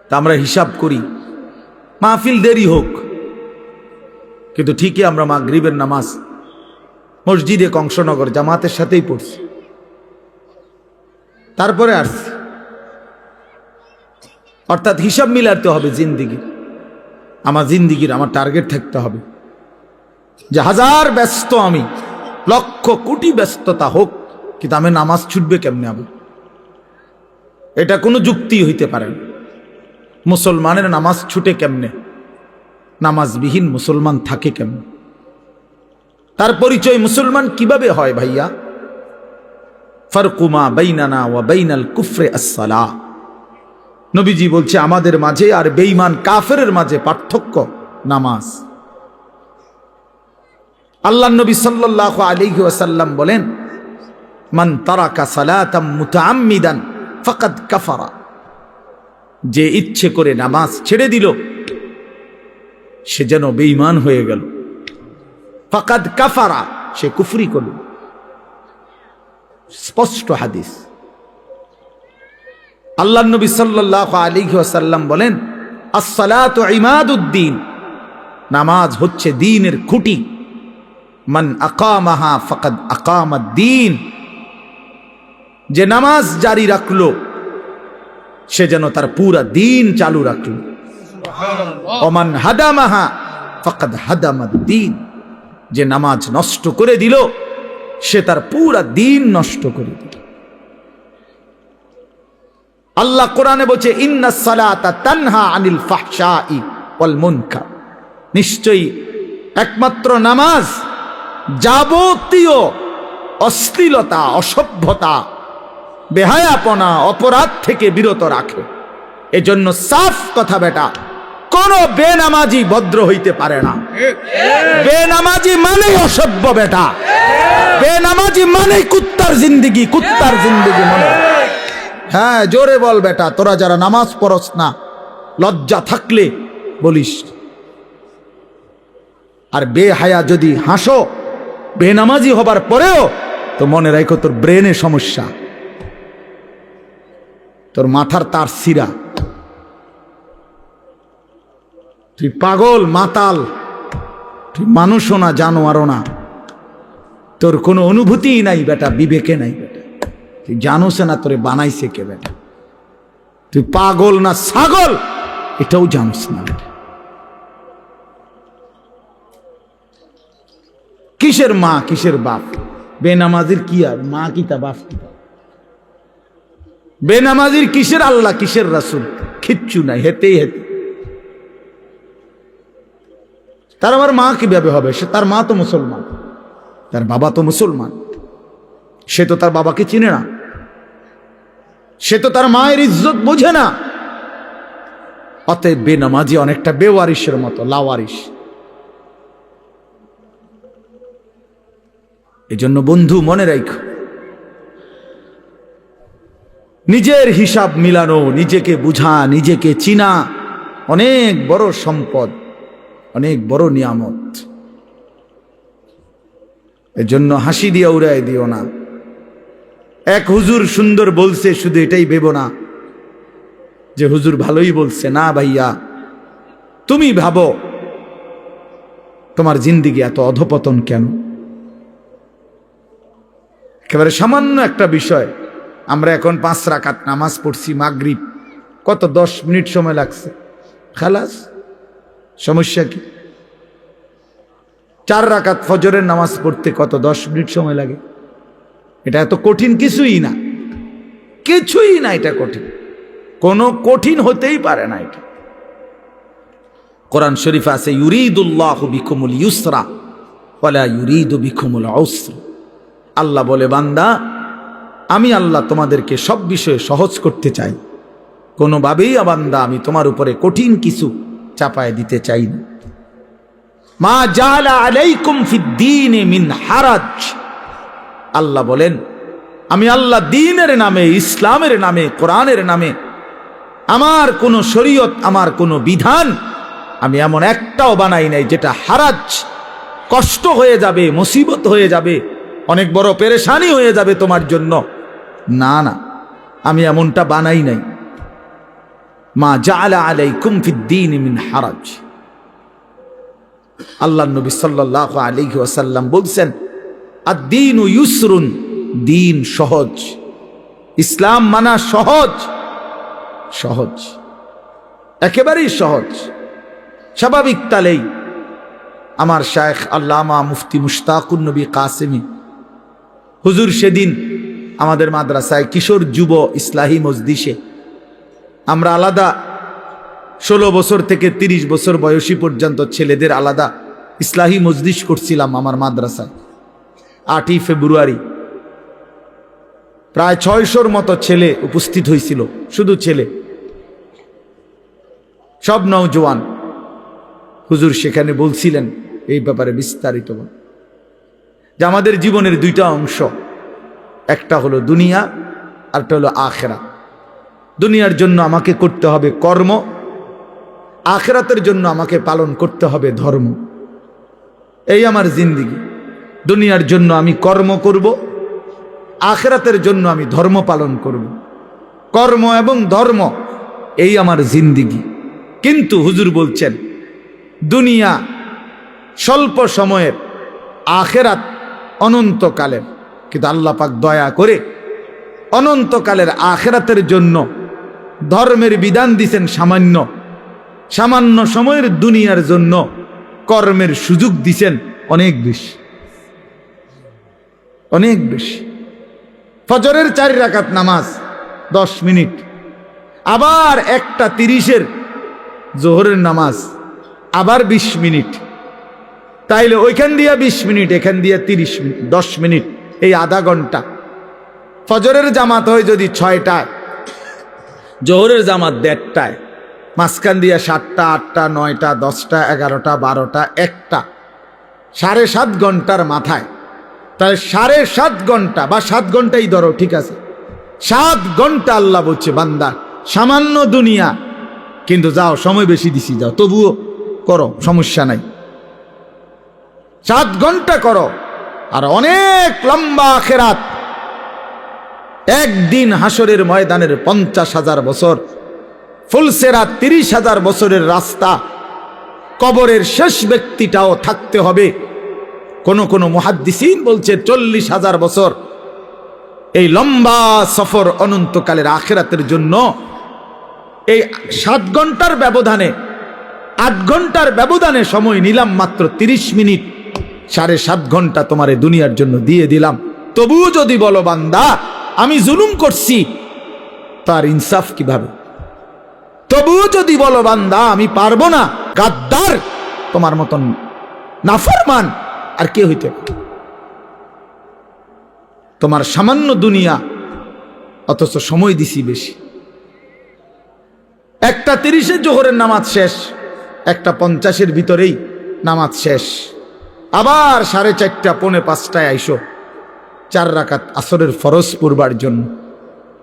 S1: তা আমরা হিসাব করি, মাহফিল দেরি হোক, কিন্তু ঠিকই আমরা মাগরিবের নামাজ মসজিদে কংসনগর জামাতের সাথেই পড়ছি, তারপরে আসছি। অর্থাৎ হিসাব মিলাতে হবে জিন্দিগি। আমার জিন্দিগির আমার টার্গেট থাকতে হবে যে হাজার ব্যস্ত আমি, লক্ষ কোটি ব্যস্ততা হোক, কিন্তু আমি নামাজ ছুটবে কেমনে? আবার এটা কোনো যুক্তি হইতে পারে না। মুসলমানের নামাজ ছুটে কেমনে? নামাজবিহীন মুসলমান থাকে কেমনে? তার পরিচয় মুসলমান কিভাবে হয় ভাইয়া? ফারকুমা বাইনানা ওয়া বাইনাল কুফরে আসসালাহ। নবীজি বলছে আমাদের মাঝে আর বেঈমান কাফেরের মাঝে পার্থক্য নামাজ। আল্লাহ নবী সাল্লাল্লাহু আলাইহি ওয়াসাল্লাম বলেন, মান তারাকা সালাতাম মুতাআম্মিদান ফাকাদ কাফারা। যে ইচ্ছে করে নামাজ ছেড়ে দিল সে যেন বেঈমান হয়ে গেল। ফাকাদ কাফারা, সে কুফরি করল। স্পষ্ট হাদিস। আল্লাহ নবী সাল্লাল্লাহু আলাইহি ওয়াসাল্লাম বলেন, আস-সালাতু ইমাদুদ্দিন, নামাজ হচ্ছে দ্বীনের খুঁটি। মান আকামাহা ফাকাদ আকামাদ-দ্বীন, যে নামাজ জারি রাখলো সে যেন তার পুরা দ্বীন চালু রাখলো। ওমান হাদামাহা ফাকাদ হাদামাদ-দ্বীন, যে নামাজ নষ্ট করে দিল সে তার পুরা দিন নষ্ট করে দিল। আল্লাহ কোরআনে বলছে ইন্নাস সালাতা তানহা আনিল ফাহশাই ওয়াল মুনকার, নিশ্চয়ই একমাত্র নামাজ যাবতীয় অশ্লীলতা, অসভ্যতা, বেহায়াপনা, অপরাধ থেকে বিরত রাখে। এজন্য সাফ কথা বেটা, কোন বেনামাজি ভদ্র হইতে পারে না। বেনামাজি মানেই অসভ্য বেটা, বেনামাজি মানেই কুত্তার জিন্দেগি, কুত্তার জিন্দেগি মনে। হ্যাঁ জোরে বল বেটা, তোরা যারা নামাজ পড়স না লজ্জা থাকলে বলিস। আর বেহায়া যদি হাসো বেনামাজি হবার পরেও, তো মনে রাখো তোর ব্রেনে সমস্যা, তোর মাথার তার সিরা, তুই পাগল মাতাল, তুই মানুষও না জানোয়ারও না, তোর কোনো অনুভূতিই নাই বেটা, বিবেকে নাই বেটা, তুই জানোস না তোরে বানাইছে কে বেটা, তুই পাগল না ছাগল এটাও জানোস না বেটা। কিসের মা কিসের বাপ, বেনামাজির কি আর মা কি তা বাপ কি, বেনামাজির কিসের আল্লাহ কিসের রাসূল, কিচ্ছু নাই, হেতেই হেতে। তার আবার মা কিভাবে হবে, সে তার মা তো মুসলমান, তার বাবা তো মুসলমান, সে তো তার বাবাকে চিনে না, সে তো তার মায়ের ইজ্জত বোঝে না। অতএব বেনামাজি অনেকটা বেওয়ারিশের মতো, লাওয়ারিশ। এজন্য বন্ধু মনে রাখো, নিজের হিসাব মিলানো, নিজেকে বুঝা, নিজেকে চিনা অনেক বড় সম্পদ, অনেক বড় নিয়ামত। এজন্য হাসি দিয়া উড়াই দিও না। এক হুজুর সুন্দর বলছে শুধু এটাই ভেবো না যে হুজুর ভালোই বলছে, না ভাইয়া, তুমি ভাবো তোমার জিন্দেগি এত অধপতন কেন। একেবারে সামান্য একটা বিষয়, আমরা এখন 5 রাকাত নামাজ পড়ছি মাগরিব, কত 10 মিনিট সময় লাগছে, খালাস, সমস্যা কি? 4 রাকাত ফজরের নামাজ পড়তে কত 10 মিনিট সময় লাগে, এটা এত কঠিন কিছুই না, কিছুই না, এটা কঠিন, কোনো কঠিন হতেই পারে না এটা। কোরআন শরীফে আছে ইউরিদুল্লাহু বিকুমুল ইউসরা ওয়ালা ইউরিদু বিকুমুল উসরা, আল্লাহ বলে বান্দা আমি আল্লাহ তোমাদেরকে সব বিষয়ে সহজ করতে চাই, কোনোভাবেই বান্দা আমি তোমার উপরে কঠিন কিছু চাপায় দিতে চাই না। মা জাআলা আলাইকুম ফিদ্দীনি মিন হারাজ, আল্লাহ বলেন আমি আল্লাহ দ্বীনের নামে, ইসলামের নামে, কোরআনের নামে আমার কোনো শরীয়ত, আমার কোনো বিধান আমি এমন একটাও বানাই নাই যেটা হারাজ, কষ্ট হয়ে যাবে, মুসিবত হয়ে যাবে, অনেক বড় পেরেশানি হয়ে যাবে তোমার জন্য, না না, আমি এমনটা বানাই নাই। মা জাআলা আলাইকুম ফিদ্দীনি মিন হারাজ। আল্লাহ নবী সাল্লাল্লাহু আলাইহি ওয়াসাল্লাম বলছেন আদ-দীনু ইউসরুন, দিন সহজ, ইসলাম মানা সহজ, সহজ, একেবারেই সহজ। স্বাভাবিক তালেই আমার শায়েখ আল্লামা মুফতি মুশতাকুন নবী কাসেমি হুজুর সেদিন আমাদের মাদ্রাসায় কিশোর যুব ইসলাহি মজলিসে, আমরা আলাদা 16 বছর থেকে 30 বছর বয়সী পর্যন্ত ছেলেদের আলাদা ইসলাহি মজলিস করছিলাম আমার মাদ্রাসায়। 8ই ফেব্রুয়ারি প্রায় 600-র মতো ছেলে উপস্থিত হয়েছিল, শুধু ছেলে, সব নওজোয়ান। হুজুর সেখানে বলছিলেন এই ব্যাপারে বিস্তারিত, যে আমাদের জীবনের 2টা অংশ, একটা হলো দুনিয়া, আরটা হলো আখিরাত। দুনিয়ার জন্য আমাকে করতে হবে কর্ম, আখিরাতের জন্য আমাকে পালন করতে হবে ধর্ম। এই আমার জিন্দেগি। দুনিয়ার জন্য আমি কর্ম করব, আখিরাতের জন্য আমি ধর্ম পালন করব। কর্ম এবং ধর্ম এই আমার জিন্দেগি। কিন্তু হুজুর বলছেন দুনিয়া স্বল্প সময়ের, আখিরাত অনন্তকালের। কিন্তু আল্লাহ পাক দয়া করে অনন্তকালের আখিরাতের জন্য ধর্মের বিধান দিছেন সামান্য, সামান্য সময়ের দুনিয়ার জন্য কর্মের সুযোগ দিছেন অনেক বেশি, অনেক বেশি। ফজরের 4 রাকাত নামাজ 10 মিনিট, আবার 1:30 জোহরের নামাজ আবার 20 মিনিট, তাইলে ওইখান দিয়া 20 মিনিট, এখান দিয়া 30 মিনিট, 10 মিনিট, এই আধা ঘন্টা। ফজরের জামাত হয় যদি 6টায়, জোহরের জামাত 1:30টায়, মাঝখান দিয়া 7টা, 8টা, 9টা, 10টা, 11টা, 12টা, 1টা, 7.5 ঘন্টার মাথায়। তাহলে 7.5 ঘন্টা বা 7 ঘন্টাই ধরো, ঠিক আছে, 7 ঘন্টা আল্লাহ বলছে বান্দা সামান্য দুনিয়া, কিন্তু যাও সময় বেশি দিছি, যাও তবুও করো, সমস্যা নাই, 7 ঘন্টা করো। আর অনেক লম্বা আখিরাত, একদিন হাসরের ময়দানের 50,000 বছর, ফুলসেরাত 30,000 বছরের রাস্তা, কবরের শেষ ব্যক্তিটাও থাকতে হবে। কোন কোন মুহাদ্দিসিন বলছে 40,000 বছর। এই লম্বা সফর অনন্তকালের আখিরাতের জন্য এই 7 ঘন্টার ব্যবধানে, 8 ঘন্টার ব্যবধানে সময় নিলাম মাত্র 30 মিনিট, 7.5 ঘন্টা তোমার এই দুনিয়ার জন্য দিয়ে দিলাম। তবুও যদি বলো বান্দা আমি জুলুম করছি, তার ইনসাফ কিভাবে? তবুও যদি বলো বান্দা আমি পারবো না, গাদ্দার, তোমার মতন নাফরমান আর কে হইতে পারে? তোমার সামান্য দুনিয়া, অথচ সময় দিছি বেশি। 1:30 জোহরের নামাজ শেষ, 1:50 ভিতরেই নামাজ শেষ, আবার 4:30, 4:45টায় আইসো 4 রাকাত আসরের ফরজ পড়বার জন্য।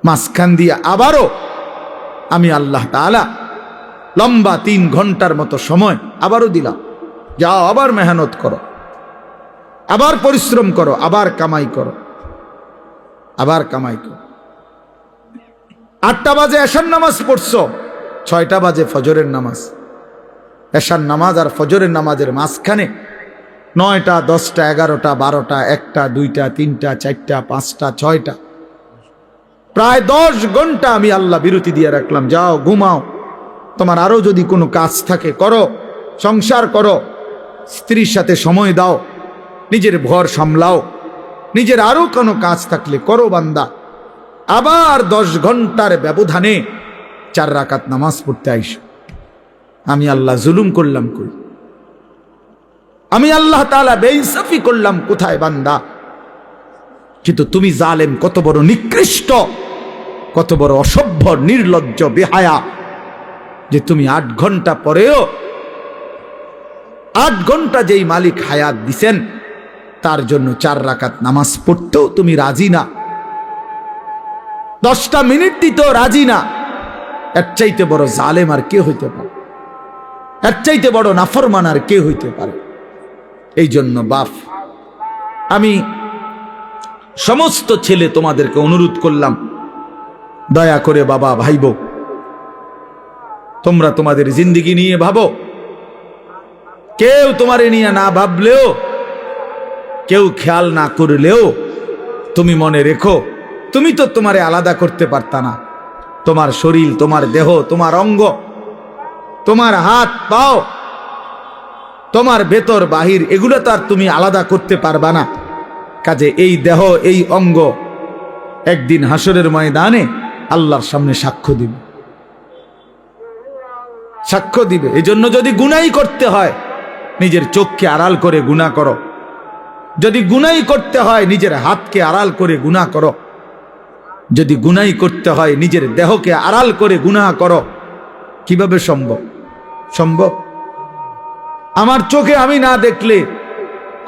S1: মাঝখান দিয়ে আবারও আমি আল্লাহ তাআলা লম্বা 3 ঘন্টার মতো সময় আবারও দিলাম, যাও আবার মেহনত করো, আবার পরিশ্রম করো, আবার কামাই করো, আবার কামাই করো। 8টা বাজে এশার নামাজ পড়ছো, 6টা বাজে ফজরের নামাজ। এশার নামাজ আর ফজরের নামাজের মাঝখানে 9টা, 10টা, 11টা, 12টা, 1টা, 2টা, 3টা, 4টা, 5টা, 6টা, প্রায় 10 ঘন্টা আমি আল্লাহ বিরতি দিয়ে রাখলাম। যাও ঘুমাও, তোমার আরো যদি কোনো কাজ থাকে করো, সংসার করো, স্ত্রীর সাথে সময় দাও, নিজের ঘর সামলাও, নিজের আরো কোনো কাজ থাকলে করো বান্দা। আবার 10 ঘন্টার ব্যবধানে 4 রাকাত নামাজ পড়তে আইসো। আমি আল্লাহ জুলুম করলাম কই? আমি আল্লাহ তাআলা বেইনসাফি করলাম কোথায় বান্দা? কিন্তু তুমি জালেম, কত বড় নিকৃষ্ট, কত বড় অসভ্য, নির্লজ্জ, বেহায়া, যে তুমি 8 ঘন্টা পরেও, 8 ঘন্টা যেই মালিক হায়াত দিছেন তার জন্য 4 রাকাত নামাজ পড়তেও তুমি রাজি না, 10টা মিনিট দিতেও রাজি না। এর চাইতে বড় জালেম আর কে হইতে পারে? এর চাইতে বড় নাফরমান আর কে হইতে পারে? এই জন্য বাপ, আমি সমস্ত ছেলে তোমাদেরকে অনুরোধ করলাম, দয়া করে বাবা, ভাইবো, তোমরা তোমাদের জিন্দেগি নিয়ে ভাবো। কেউ তোমারে নিয়ে না ভাবলেও, কেউ খেয়াল না করলেও, তুমি মনে রেখো তুমি তো তোমারে আলাদা করতে পারতা না। তোমার শরীর, তোমার দেহ, তোমার অঙ্গ, তোমার হাত পাও, তোমার ভেতর বাহির, এগুলো তো আর তুমি আলাদা করতে পারবা না। কাজে এই দেহ, এই অঙ্গ একদিন হাসরের ময়দানে আল্লাহর সামনে সাক্ষ্য দিবে, সাক্ষ্য দিবে। এই জন্য যদি গুনাই করতে হয় নিজের চোখকে আড়াল করে গুনাহ করো, যদি গুনাই করতে হয় নিজের হাতকে আড়াল করে গুনাহ করো, যদি গুনাই করতে হয় নিজের দেহকে আড়াল করে গুনাহ করো। কিভাবে সম্ভব? সম্ভব? আমার চোখে আমি না দেখলে,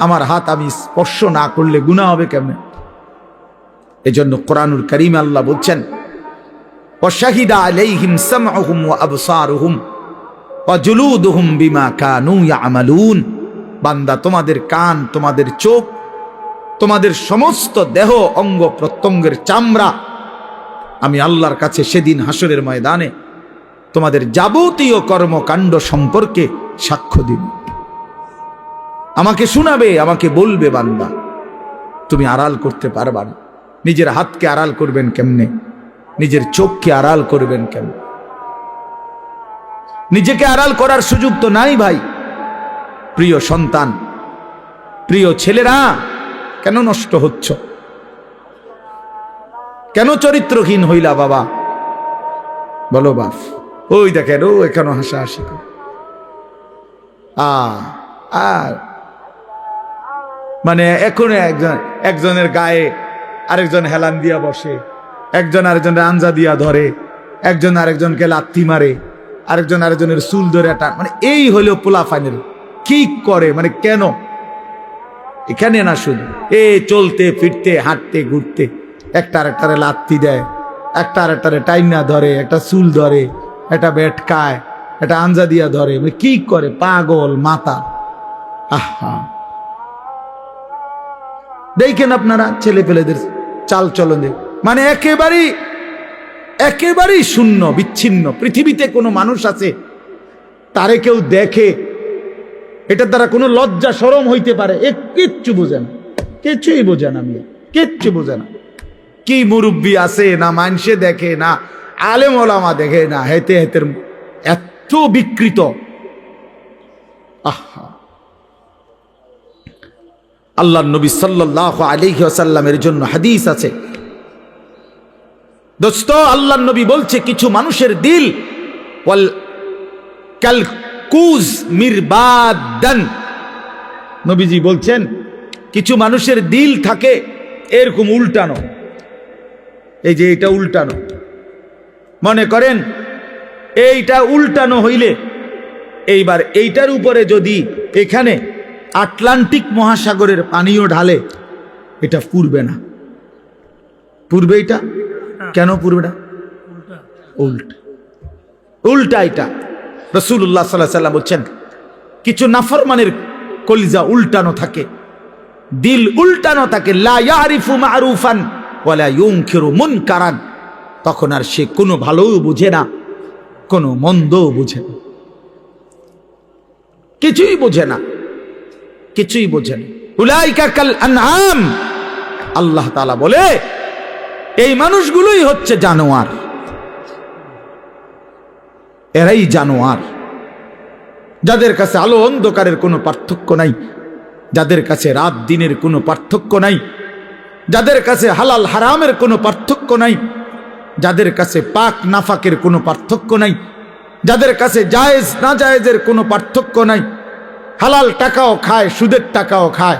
S1: আমার হাত আমি স্পর্শ না করলে গুনাহ হবে কেমনে? এজন্য কোরআনুল কারীমে আল্লাহ বলছেন, ওয়াশাহিদা আলাইহিম সামউহুম ওয়া আবসারুহুম ওয়া জুলুদুহুম বিমা কানু ইয়ামালুন। বান্দা, তোমাদের কান, তোমাদের চোখ, তোমাদের সমস্ত দেহ, অঙ্গ প্রত্যঙ্গের চামড়া আমি আল্লাহর কাছে সেদিন হাসরের ময়দানে তোমাদের যাবতীয় কর্মকাণ্ড সম্পর্কে সাক্ষ্য দিব। আমাকে শোনাবে, আমাকে বলবে বান্দা তুমি আড়াল করতে পারবা না। নিজের হাতকে আড়াল করবেন কেমনে? নিজের চোখকে আড়াল করবেন কেমনে? নিজেকে আড়াল করার সুযোগ তো নাই ভাই। প্রিয় সন্তান, প্রিয় ছেলেরা, কেন নষ্ট হচ্ছ? কেন চরিত্রহীন হইলা বাবা? বলো বাপ। ওই দেখেন, ও এখনো হাসাহাসি করে। আর মানে এখন একজনের গায়ে আরেকজন হেলান দিয়া বসে, একজন আরেকজনের আঞ্জা দিয়া ধরে, একজন আরেকজনকে লাথি মারে, আরেকজন আরেকজনের চুল ধরে টান, মানে এই হলো পোলাপানের। কি করে মানে কেন? এখানে না, শুধু চলতে ফিরতে হাঁটতে ঘুরতে একটা আরেকটারে লাথি দেয়, একটা আরেকটারে টাইনা ধরে, একটা চুল ধরে, একটা বেটকায়, একটা আঞ্জা দিয়া ধরে, মানে কি করে? পাগল মাথা। আহা, দেখেন আপনারা ছেলে পেলেদের চাল চলনে, মানে একেবারেই শূন্য, বিচ্ছিন্ন। পৃথিবীতে কোনো মানুষ আছে তারে কেউ দেখে এটার দ্বারা কোনো লজ্জা শরম হইতে পারে? কিচ্ছু বোঝে না, কিছুই বোঝে না, কিচ্ছু বোঝে না। কি মুরব্বী আছে না, মানুষে দেখে না, আলেম ওলামা দেখে না, হেতে হেতের এত বিকৃত। আহা, আল্লাহর নবী সাল্লাল্লাহু আলাইহি ওয়াসাল্লামের জন্য হাদিস আছে দোস্ত। আল্লাহর নবী বলছে, কিছু মানুষের দিল ওয়াল কালকুজ মিরবাদান। নবীজি বলছেন, কিছু মানুষের দিল থাকে এরকম উল্টানো। এই যে এটা উল্টানো, মনে করেন এইটা উল্টানো হইলে এইবার এইটার উপরে যদি এখানে আটলান্টিক মহাসাগরের পানিও ঢালে, এটা পুড়বে না। পুড়বে এটা? কেন পুড়বে না? উল্টা উল্টা এটা। রাসূলুল্লাহ সাল্লাল্লাহু আলাইহি ওয়াসাল্লাম বলছেন, কিছু নাফরমানের কলিজা উল্টানো থাকে, দিল উল্টানো থাকে। লা ইয়ারিফু মারুফান ওয়ালা ইউনকিরু মুনকারান। তখন আর সে কোনো ভালোও বুঝে না, কোনো মন্দও বুঝে না, কিছুই বোঝে না, কিছুই বোঝে না। উলাইকা কাল আনআম। আল্লাহ তাআলা বলে, এই মানুষগুলোই হচ্ছে জানোয়ার, এরাই জানোয়ার, যাদের কাছে আলো অন্ধকারের কোনো পার্থক্য নাই, যাদের কাছে রাত দিনের কোনো পার্থক্য নাই, যাদের কাছে হালাল হারামের কোনো পার্থক্য নাই, যাদের কাছে পাক নাফাকের কোনো পার্থক্য নাই, যাদের কাছে জায়েজ না জায়েজের কোনো পার্থক্য নাই, হালাল টাকাও খায়, সুদের টাকাও খায়,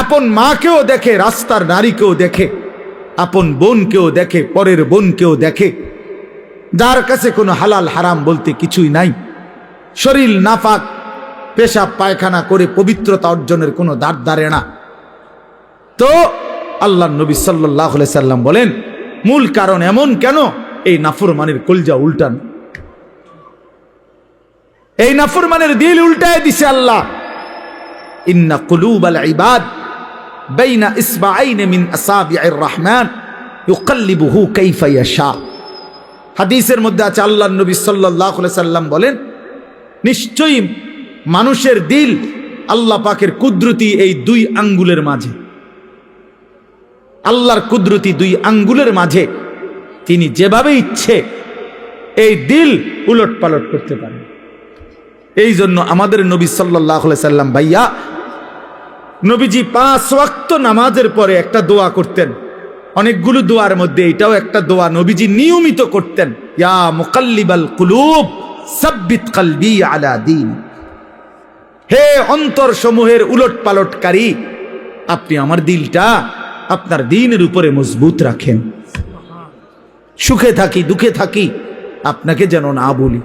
S1: আপন মাকেও দেখে, রাস্তার নারীকেও দেখে, আপন বোনকেও দেখে, পরের বোনকেও দেখে, যার কাছে কোনো হালাল হারাম বলতে কিছুই নাই, শরীর নাফাক পেশাব পায়খানা করে পবিত্রতা অর্জনের কোনো দ্বার ধারে না। তো আল্লাহ নবী সাল্লাল্লাহু আলাইহি সাল্লাম বলেন, মূল কারণ এমন কেন? এই নাফরমানের কলজা উল্টানো, এই নাফরমানের দিল উল্টায় দিছে আল্লাহ। ইন্না কুলুবাল ইবাদ বাইনা ইসবাআইন মিন আসাবি'ir রহমান ইউকাল্লিবুহু কাইফা ইয়াশা। হাদিসের মধ্যে আছে, আল্লাহর নবী সাল্লাল্লাহু আলাইহি সাল্লাম বলেন, নিশ্চয়ই মানুষের দিল আল্লাহ পাকের কুদরতি এই দুই আঙ্গুলের মাঝে, আল্লাহর কুদরতি দুই আঙ্গুলের মাঝে তিনি যেভাবে ইচ্ছে এই দিল উলট পালট করতে পারেন। এই জন্য আমাদের নবী সাল্লাল্লাহু আলাইহি সাল্লাম ভাইয়া, নবীজি 5 ওয়াক্ত নামাজের পরে একটা দোয়া করতেন। অনেকগুলো দোয়ার মধ্যে এটাও একটা দোয়া নবীজি নিয়মিত করতেন, ইয়া মুকাল্লিবাল কুলুব সাব্বিত কলবি আলা দীন। হে অন্তর সমূহের উলট পালটকারী, আপনি আমার দিলটা আপনার দ্বীনের উপরে মজবুত রাখেন। সুখে থাকি দুঃখে থাকি আপনাকে যেন না ভুলি,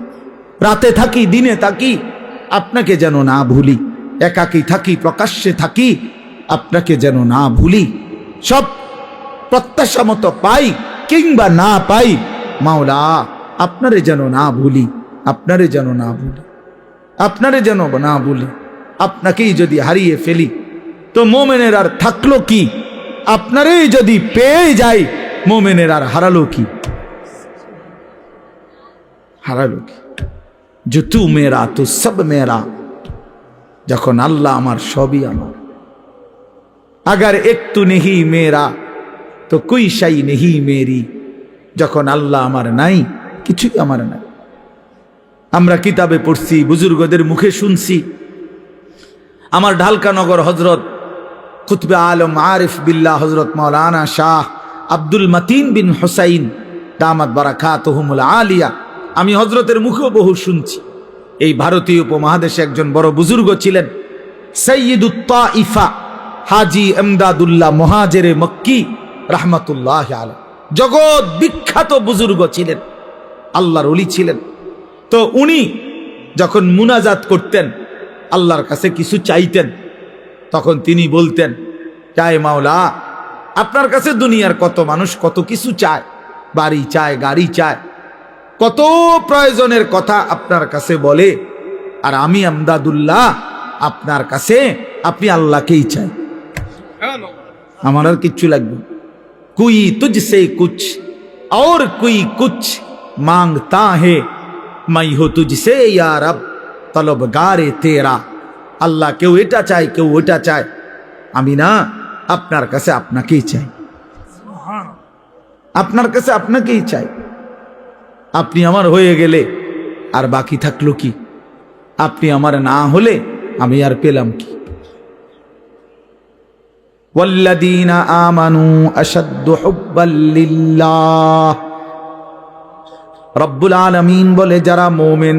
S1: রাতে থাকি দিনে থাকি আপনাকে যেন না ভুলি, একাকী থাকি প্রকাশ্যে থাকি আপনাকে যেন না ভুলি। সব প্রত্যাশা মতো পাই কিংবা না পাই, মাওলা আপনারে যেন না ভুলি, আপনারে যেন না ভুলি, আপনারে যেন না ভুলি। আপনাকেই যদি হারিয়ে ফেলি তো মোমেনের আর থাকলো কি? আপনারই যদি পেয়ে যাই, মোমেনের আর হারালো কি? হারালো কি? जो तू मेरा तो सब मेरा। যখন আল্লাহ আমার, সবই আমার। अगर एक तू नहीं मेरा तो कोई शाई नहीं मेरी। যখন আল্লাহ আমার নাই, কিছুই আমার নাই। আমরা কিতাবে পড়ছি, বুজুর্গদের মুখে শুনছি, আমার ঢালকানগর হজরত কুতবে আলম আরিফ বিল্লাহ হজরত মৌলানা শাহ আব্দুল মতিন বিন হুসাইন দামাত বারাকাতুহুমুল আলিয়া, আমি হজরতের মুখেও বহু শুনছি। এই ভারতীয় উপমহাদেশে একজন বড় বুজুর্গ ছিলেন, সৈয়দুত তাইফা হাজি এমদাদুল্লাহ মুহাজিরে মক্কি রাহমাতুল্লাহ আলাইহি, জগৎ বিখ্যাত বুজুর্গ ছিলেন, আল্লাহর ওলি ছিলেন। তো উনি যখন মুনাজাত করতেন, আল্লাহর কাছে কিছু চাইতেন, তখন তিনি বলতেন, চায় মাওলা, আপনার কাছে দুনিয়ার কত মানুষ কত কিছু চায়, বাড়ি চায়, গাড়ি চায়, কত প্রয়োজনের কথা আপনার কাছে বলে, আর আমি এমদাদুল্লাহ আপনার কাছে, আপনি আল্লাহকেই চাই, আমার আর কিচ্ছু লাগবে। কুই তুঝসে কুছ और कोई कुछ मांगता है, मैं हो तुझसे या रब तलबगारे तेरा। আল্লাহ কেউ এটা চায়, কেউ ওটা চায়, আমি না আপনার কাছে আপনাকেই চাই, আপনার কাছে আপনাকেই চাই। আপনি আমার হয়ে গেলে আর বাকি থাকলো কি? আপনি আমার না হলে আমি আর পেলাম কি? ওয়াল্লাযীনা আমানু আশাদ্দু হুব্বাল লিল্লাহ, রব্বুল আলামিন বলে যারা মুমিন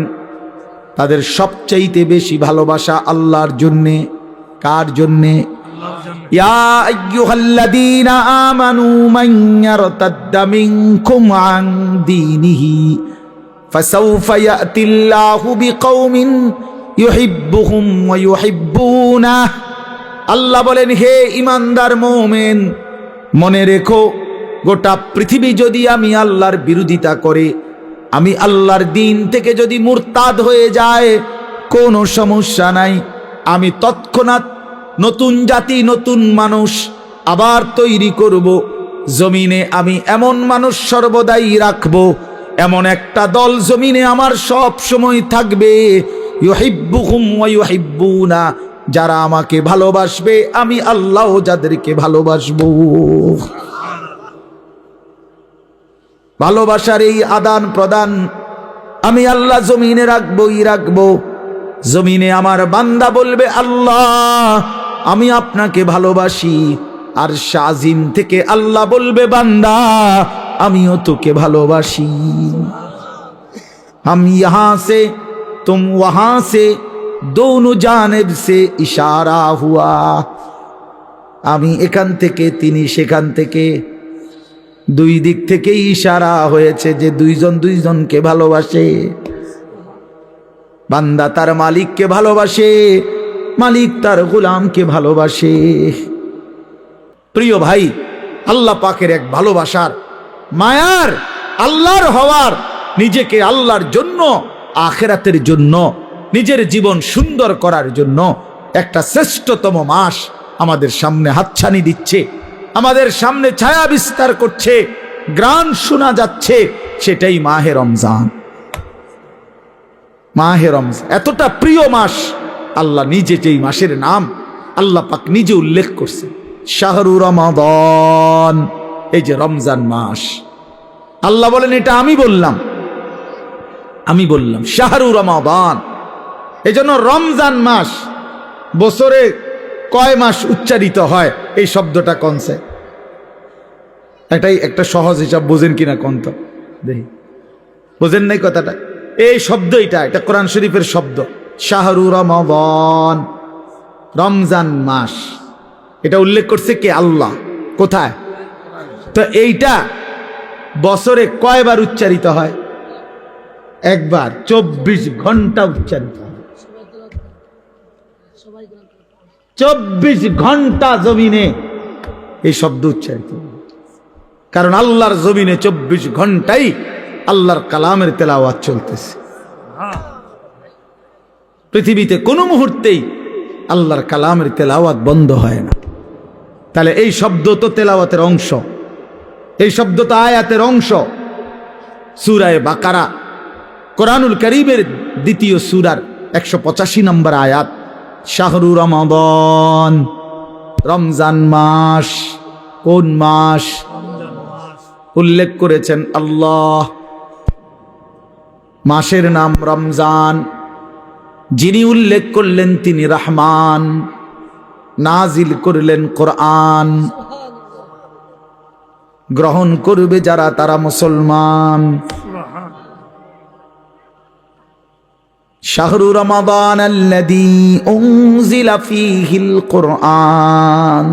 S1: তাদের সবচাইতে বেশি ভালোবাসা আল্লাহর জন্যে। কার জন্যে? ইয়া আইয়ুহাল্লাযীনা আমানু মান ইয়ারতাদ্দা মিনকুম আন দীনিহি ফাসাউফা ইয়াতিল্লাহু বিকওমিন ইউহিব্বুহুম ওয়া ইউহিব্বুনাহু। আল্লাহ বলেন, হে ইমানদার মুমিন, মনে রেখো, গোটা পৃথিবী যদি আমি আল্লাহর বিরোধিতা করে, আমি আল্লাহর দিন থেকে যদি মুরতাদ হয়ে যায়, কোনো সমস্যা নাই, আমি তৎক্ষণাৎ নতুন জাতি, নতুন মানুষ আবার তৈরি করব। জমিনে আমি এমন মানুষ সর্বদাই রাখব, এমন একটা দল জমিনে আমার সব সময় থাকবে, ইউহিব্বুহুম ওয়া ইউহিব্বুনা, যারা আমাকে ভালোবাসবে, আমি আল্লাহ যাদেরকে ভালোবাসবো। ভালোবাসার এই আদান প্রদান আমি আল্লাহ জমিনে রাখবই রাখবো। জমিনে আমার বান্দা বলবে, আল্লাহ আমি আপনাকে ভালোবাসি, আর শাজিম থেকে আল্লাহ বলবে, বান্দা আমিও তোকে ভালোবাসি। हम यहाँ से तुम वहां से दोनों जानिब से इशारा हुआ। আমি এখান থেকে, তিনি সেখান থেকে, দুই দিক থেকে ইশারা হয়েছে যে দুইজন দুইজনকে ভালোবাসে। বান্দা তার মালিককে ভালোবাসে, মালিক তার গোলামকে ভালোবাসে। প্রিয় ভাই, আল্লাহ পাকের এক ভালোবাসার, মায়ার, আল্লাহর হওয়ার, নিজেকে আল্লাহর জন্য, আখিরাতের জন্য, নিজের জীবন সুন্দর করার জন্য একটা শ্রেষ্ঠতম মাস আমাদের সামনে হাতছানি দিচ্ছে, আমাদের সামনে ছায়া বিস্তার করছে, গ্রান শোনা যাচ্ছে, সেটাই মাহে রমজান। মাহে রমজান এতটা প্রিয় মাস, আল্লাহ নিজে যেই মাসের নাম আল্লাহ পাক নিজে উল্লেখ করছে, শাহরু রমাদান, এই যে রমজান মাস, আল্লাহ বলেন এটা আমি বললাম, আমি বললাম শাহরু রমাদান। এই জন্য রমজান মাস, বছরে কয় মাস উচ্চারিত হয় এই শব্দটা কনসে? এটাই একটা সহজ হিসাব, বোঝেন কিনা কোন তো দেখি, বোঝেন নাই কথাটা? এই শব্দ এটা কোরআন শরীফের শব্দ, শাহরু রমাদান, রমজান মাস। এটা উল্লেখ করছে কে? আল্লাহ। কোথায়? তো এইটা বছরে কয়বার উচ্চারিত হয়? একবার। 24 ঘন্টা উচ্চারিত হয়, 24 ঘন্টা জমিনে এই শব্দ উচ্চারিত হয়। কারণ আল্লাহর জমিনে 24 ঘন্টাই আল্লাহর কালামের তেলাওয়াত চলতেছে। পৃথিবীতে কোনো মুহূর্তেই আল্লাহর কালামের তেলাওয়াত বন্ধ হয় না। তাহলে এই শব্দ তো তেলাওয়াতের অংশ, এই শব্দ তো আয়াতের অংশ। সূরা বাকারা, কোরআনুল কারীমের দ্বিতীয় সূরার 185 নম্বর আয়াত, শাহরু রমাদান, রমজান মাস। কোন মাস? উল্লেখ করেছেন আল্লাহ। মাসের নাম রমজান, যিনি উল্লেখ করলেন তিনি রহমান, নাজিল করলেন কোরআন। গ্রহণ করবে যারা তারা মুসলমান। শাহরু রমাদান আল্লাযী উনজিলা ফীহিল কোরআন।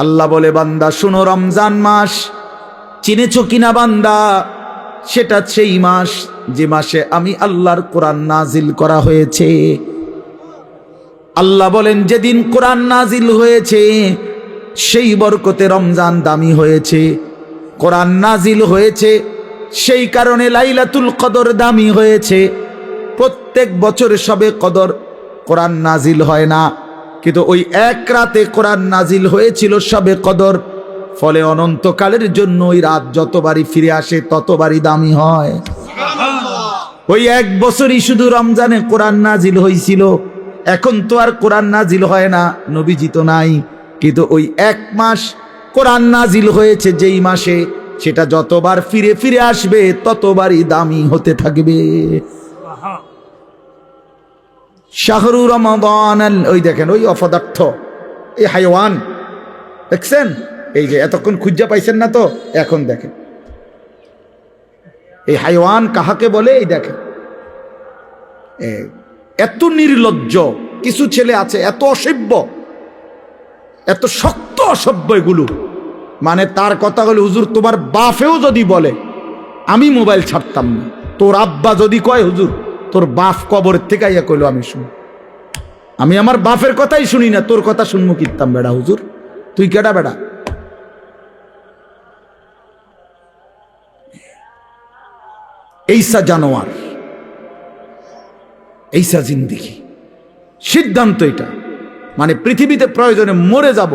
S1: আল্লাহ বলে, বান্দা শুনো, রমজান মাস চিনেছো কিনা বান্দা? সেটা সেই মাস যে মাসে আমি আল্লাহর কোরআন নাজিল করা হয়েছে। আল্লাহ বলেন, যেদিন কোরআন নাজিল হয়েছে সেই বরকতে রমজান দামি হয়েছে। কোরআন নাজিল হয়েছে সেই কারণে লাইলাতুল কদর দামি হয়েছে। প্রত্যেক বছর সবে কদর কোরআন নাজিল হয় না, কিন্তু ওই এক রাতে কোরআন নাজিল হয়েছিল সবে কদর। ফলে অনন্তকালের জন্য ওই রাত যতবারই ফিরে আসে ততবারই দামি হয়। ওই এক বছরই শুধু রমজানে কোরআন নাজিল হয়েছিল। এখন তো আর কোরআন নাজিল হয় না, নবীজি তো নাই, কিন্তু ওই এক মাস কোরআন নাজিল হয়েছে যেই মাসে, সেটা যতবার ফিরে ফিরে আসবে ততবারই দামি হতে থাকবে। শাহরু রমাদান, ওই দেখেন ওই অপদার্থ, এই হাইওয়ান দেখছেন, এই যে এতক্ষণ খুঁজা পাইছেন না তো, এখন দেখেন এই হাইওয়ান কাহাকে বলে। এই দেখেন এত নির্লজ্জ কিছু ছেলে আছে, এত অসভ্য, এত শক্ত অসভ্য এগুলো। মানে তার কথা হলো, হুজুর তোমার বাপেও যদি বলে আমি মোবাইল ছাড়তাম না, তোর আব্বা যদি কয় হুজুর তোর বাপ কবরের থেকে আইয়া কইলো আমি শুনি, আমি আমার বাপের কথাই শুনি না, তোর কথা শুনবো কিতাম বেড়া হুজুর, তুই কেডা বেড়া? এইসা জানোয়ার, এইসা জিন্দেগি। সিদ্ধান্ত এটা, মানে পৃথিবীতে প্রয়োজনে মরে যাব,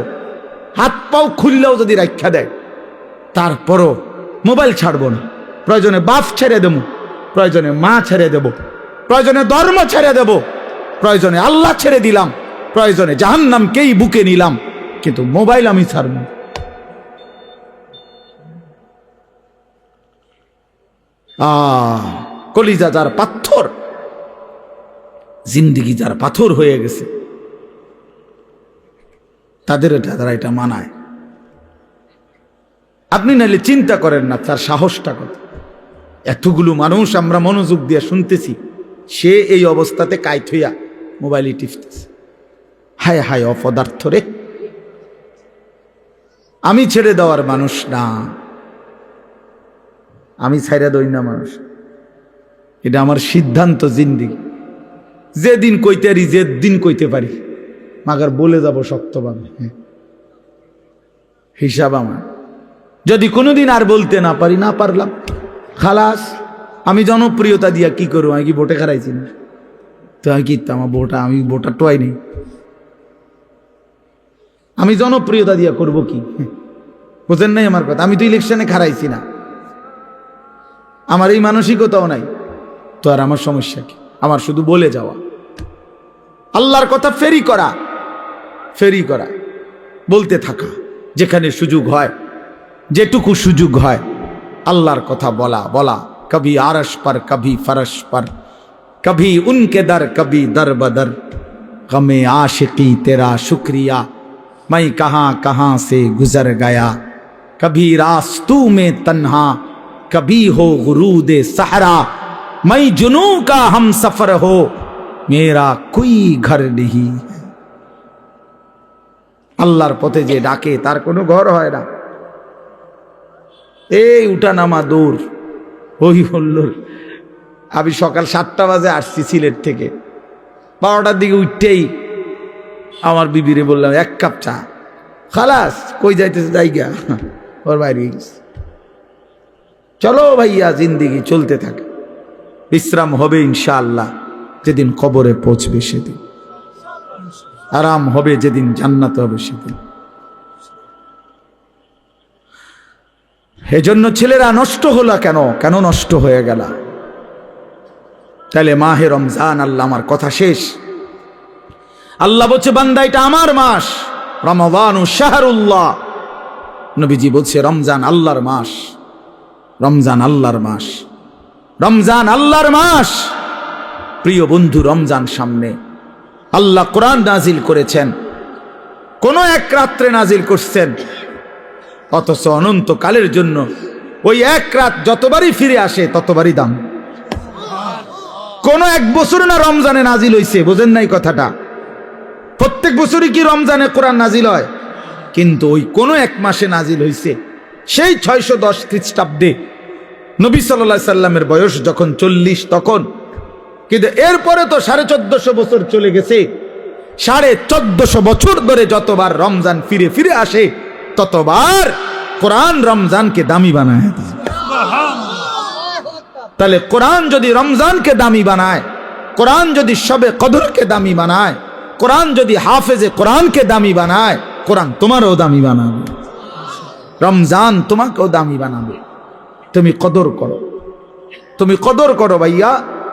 S1: হাত পাও খুললেও যদি রাখা দেয় তারপরও মোবাইল ছাড়বো না। প্রয়োজনে বাপ ছেড়ে দেবো, প্রয়োজনে মা ছেড়ে দেব, প্রয়োজনে ধর্ম ছেড়ে দেব, প্রয়োজনে আল্লাহ ছেড়ে দিলাম, প্রয়োজনে জাহান্নামকেই বুকে নিলাম, কিন্তু মোবাইল আমি ছাড়ব। কলিজা যার পাথর, জিন্দিগি যার পাথর হয়ে গেছে, তাদের তারা এটা মানায়। আপনি নাইলে চিন্তা করেন না তার সাহসটা কত। এতগুলো মানুষ আমরা মনোযোগ দিয়ে শুনতেছি, সে এই অবস্থাতে কাইত হইয়া মোবাইলে টিপতেছে। হায় হায় অপদার্থ রে! আমি ছেড়ে দেওয়ার মানুষ না, আমি ছাইরা দই না মানুষ, এটা আমার সিদ্ধান্ত জিন্দিগি। যেদিন কইতে পারি, যেদিন কইতে পারি, মাগার বলে যাব শক্তভাবে, হিসাব আমার। যদি কোনোদিন আর বলতে না পারি, না পারলাম খালাস। আমি জনপ্রিয়তা দিয়া কি করবো? আমি কি ভোটে খারাইছি না তো? আমি কি আমার ভোটা, আমি ভোটার টোয়াই নেই, আমি জনপ্রিয়তা দিয়া করব কি? বুঝেন নাই আমার কথা? আমি তো ইলেকশনে খারাইছি না, আমার এই মানসিকতাও নাই, তো আর আমার সমস্যা কি? আমার শুধু বলে যাওয়া, আল্লাহর কথা ফেরি করা, ফেরি করা, বলতে থাকা, যেখানে সুযোগ হয়, যেটুকু সুযোগ হয় আল্লাহর কথা বলা বলা। কবি আরশ पर कभी फरश पर, कभी उनके दर कभी दर बदर, गमे आशिकी तेरा शुक्रिया, मैं कहाँ कहाँ से गुजर गया, कभी रास्तों में तन्हा, कभी हो गुरूद सहरा, मैं जुनू का हम सफर हो, मेरा कोई घर नहीं। আল্লাহর পথে যে ডাকে তার কোনো ঘর হয় না। এই উঠানামা দৌড়, ওই বলল। আমি সকাল 7টা বাজে আসছি সিলেট থেকে, 12টার দিকে উঠতেই আমার বিবিরে বললাম 1 কাপ চা। খালাস, কই যাইতেছে? জায়গা ওর বাইরে গেছে। চলো ভাইয়া, জিন্দিগি চলতে থাকে, বিশ্রাম হবে ইনশাআল্লাহ যেদিন কবরে পৌঁছবে সেদিন, আরাম হবে যেদিন জান্নাত হবে সেদিন। এজন্য ছেলেরা নষ্ট হলো কেন? কেন নষ্ট হয়ে গেল? তাহলে মাহে রমজান, আল্লাহ আমার কথা শেষ। আল্লাহ বলছে বান্দা এটা আমার মাস, রমাদানু শাহরুল্লাহ। নবীজি বলছে রমজান আল্লাহর মাস, রমজান আল্লাহর মাস, রমজান আল্লাহর মাস। প্রিয় বন্ধু, রমজান সামনে, আল্লাহ কোরআন নাজিল করেছেন, কোন এক রাত্রে নাজিল করছেন, অথচ অনন্তকালের জন্য ওই এক রাত যতবারই ফিরে আসে ততবারই দাম। কোন এক বছর না রমজানে নাজিল হইছে, বোঝেন নাই কথাটা? প্রত্যেক বছরই কি রমজানে কোরআন নাজিল হয়? কিন্তু ওই কোন এক মাসে নাজিল হইছে, সেই 610 খ্রিস্টাব্দে নবী সাল্লাল্লাহু আলাইহি সাল্লামের বয়স যখন 40 তখন। কিন্তু এরপরে তো 1450 বছর চলে গেছে। 1450 বছর ধরে যতবার রমজান ফিরে ফিরে আসে ততবার কোরআন রমজানকে দামি বানায়। তাহলে কোরআন যদি রমজানকে দামি বানায়, কোরআন যদি শবে কদরকে দামি বানায়, কোরআন যদি হাফেজে কোরআনকে দামি বানায়, কোরআন তোমারও দামি বানাবে, রমজান তোমাকেও দামি বানাবে। তুমি কদর করো, তুমি কদর করো ভাইয়া।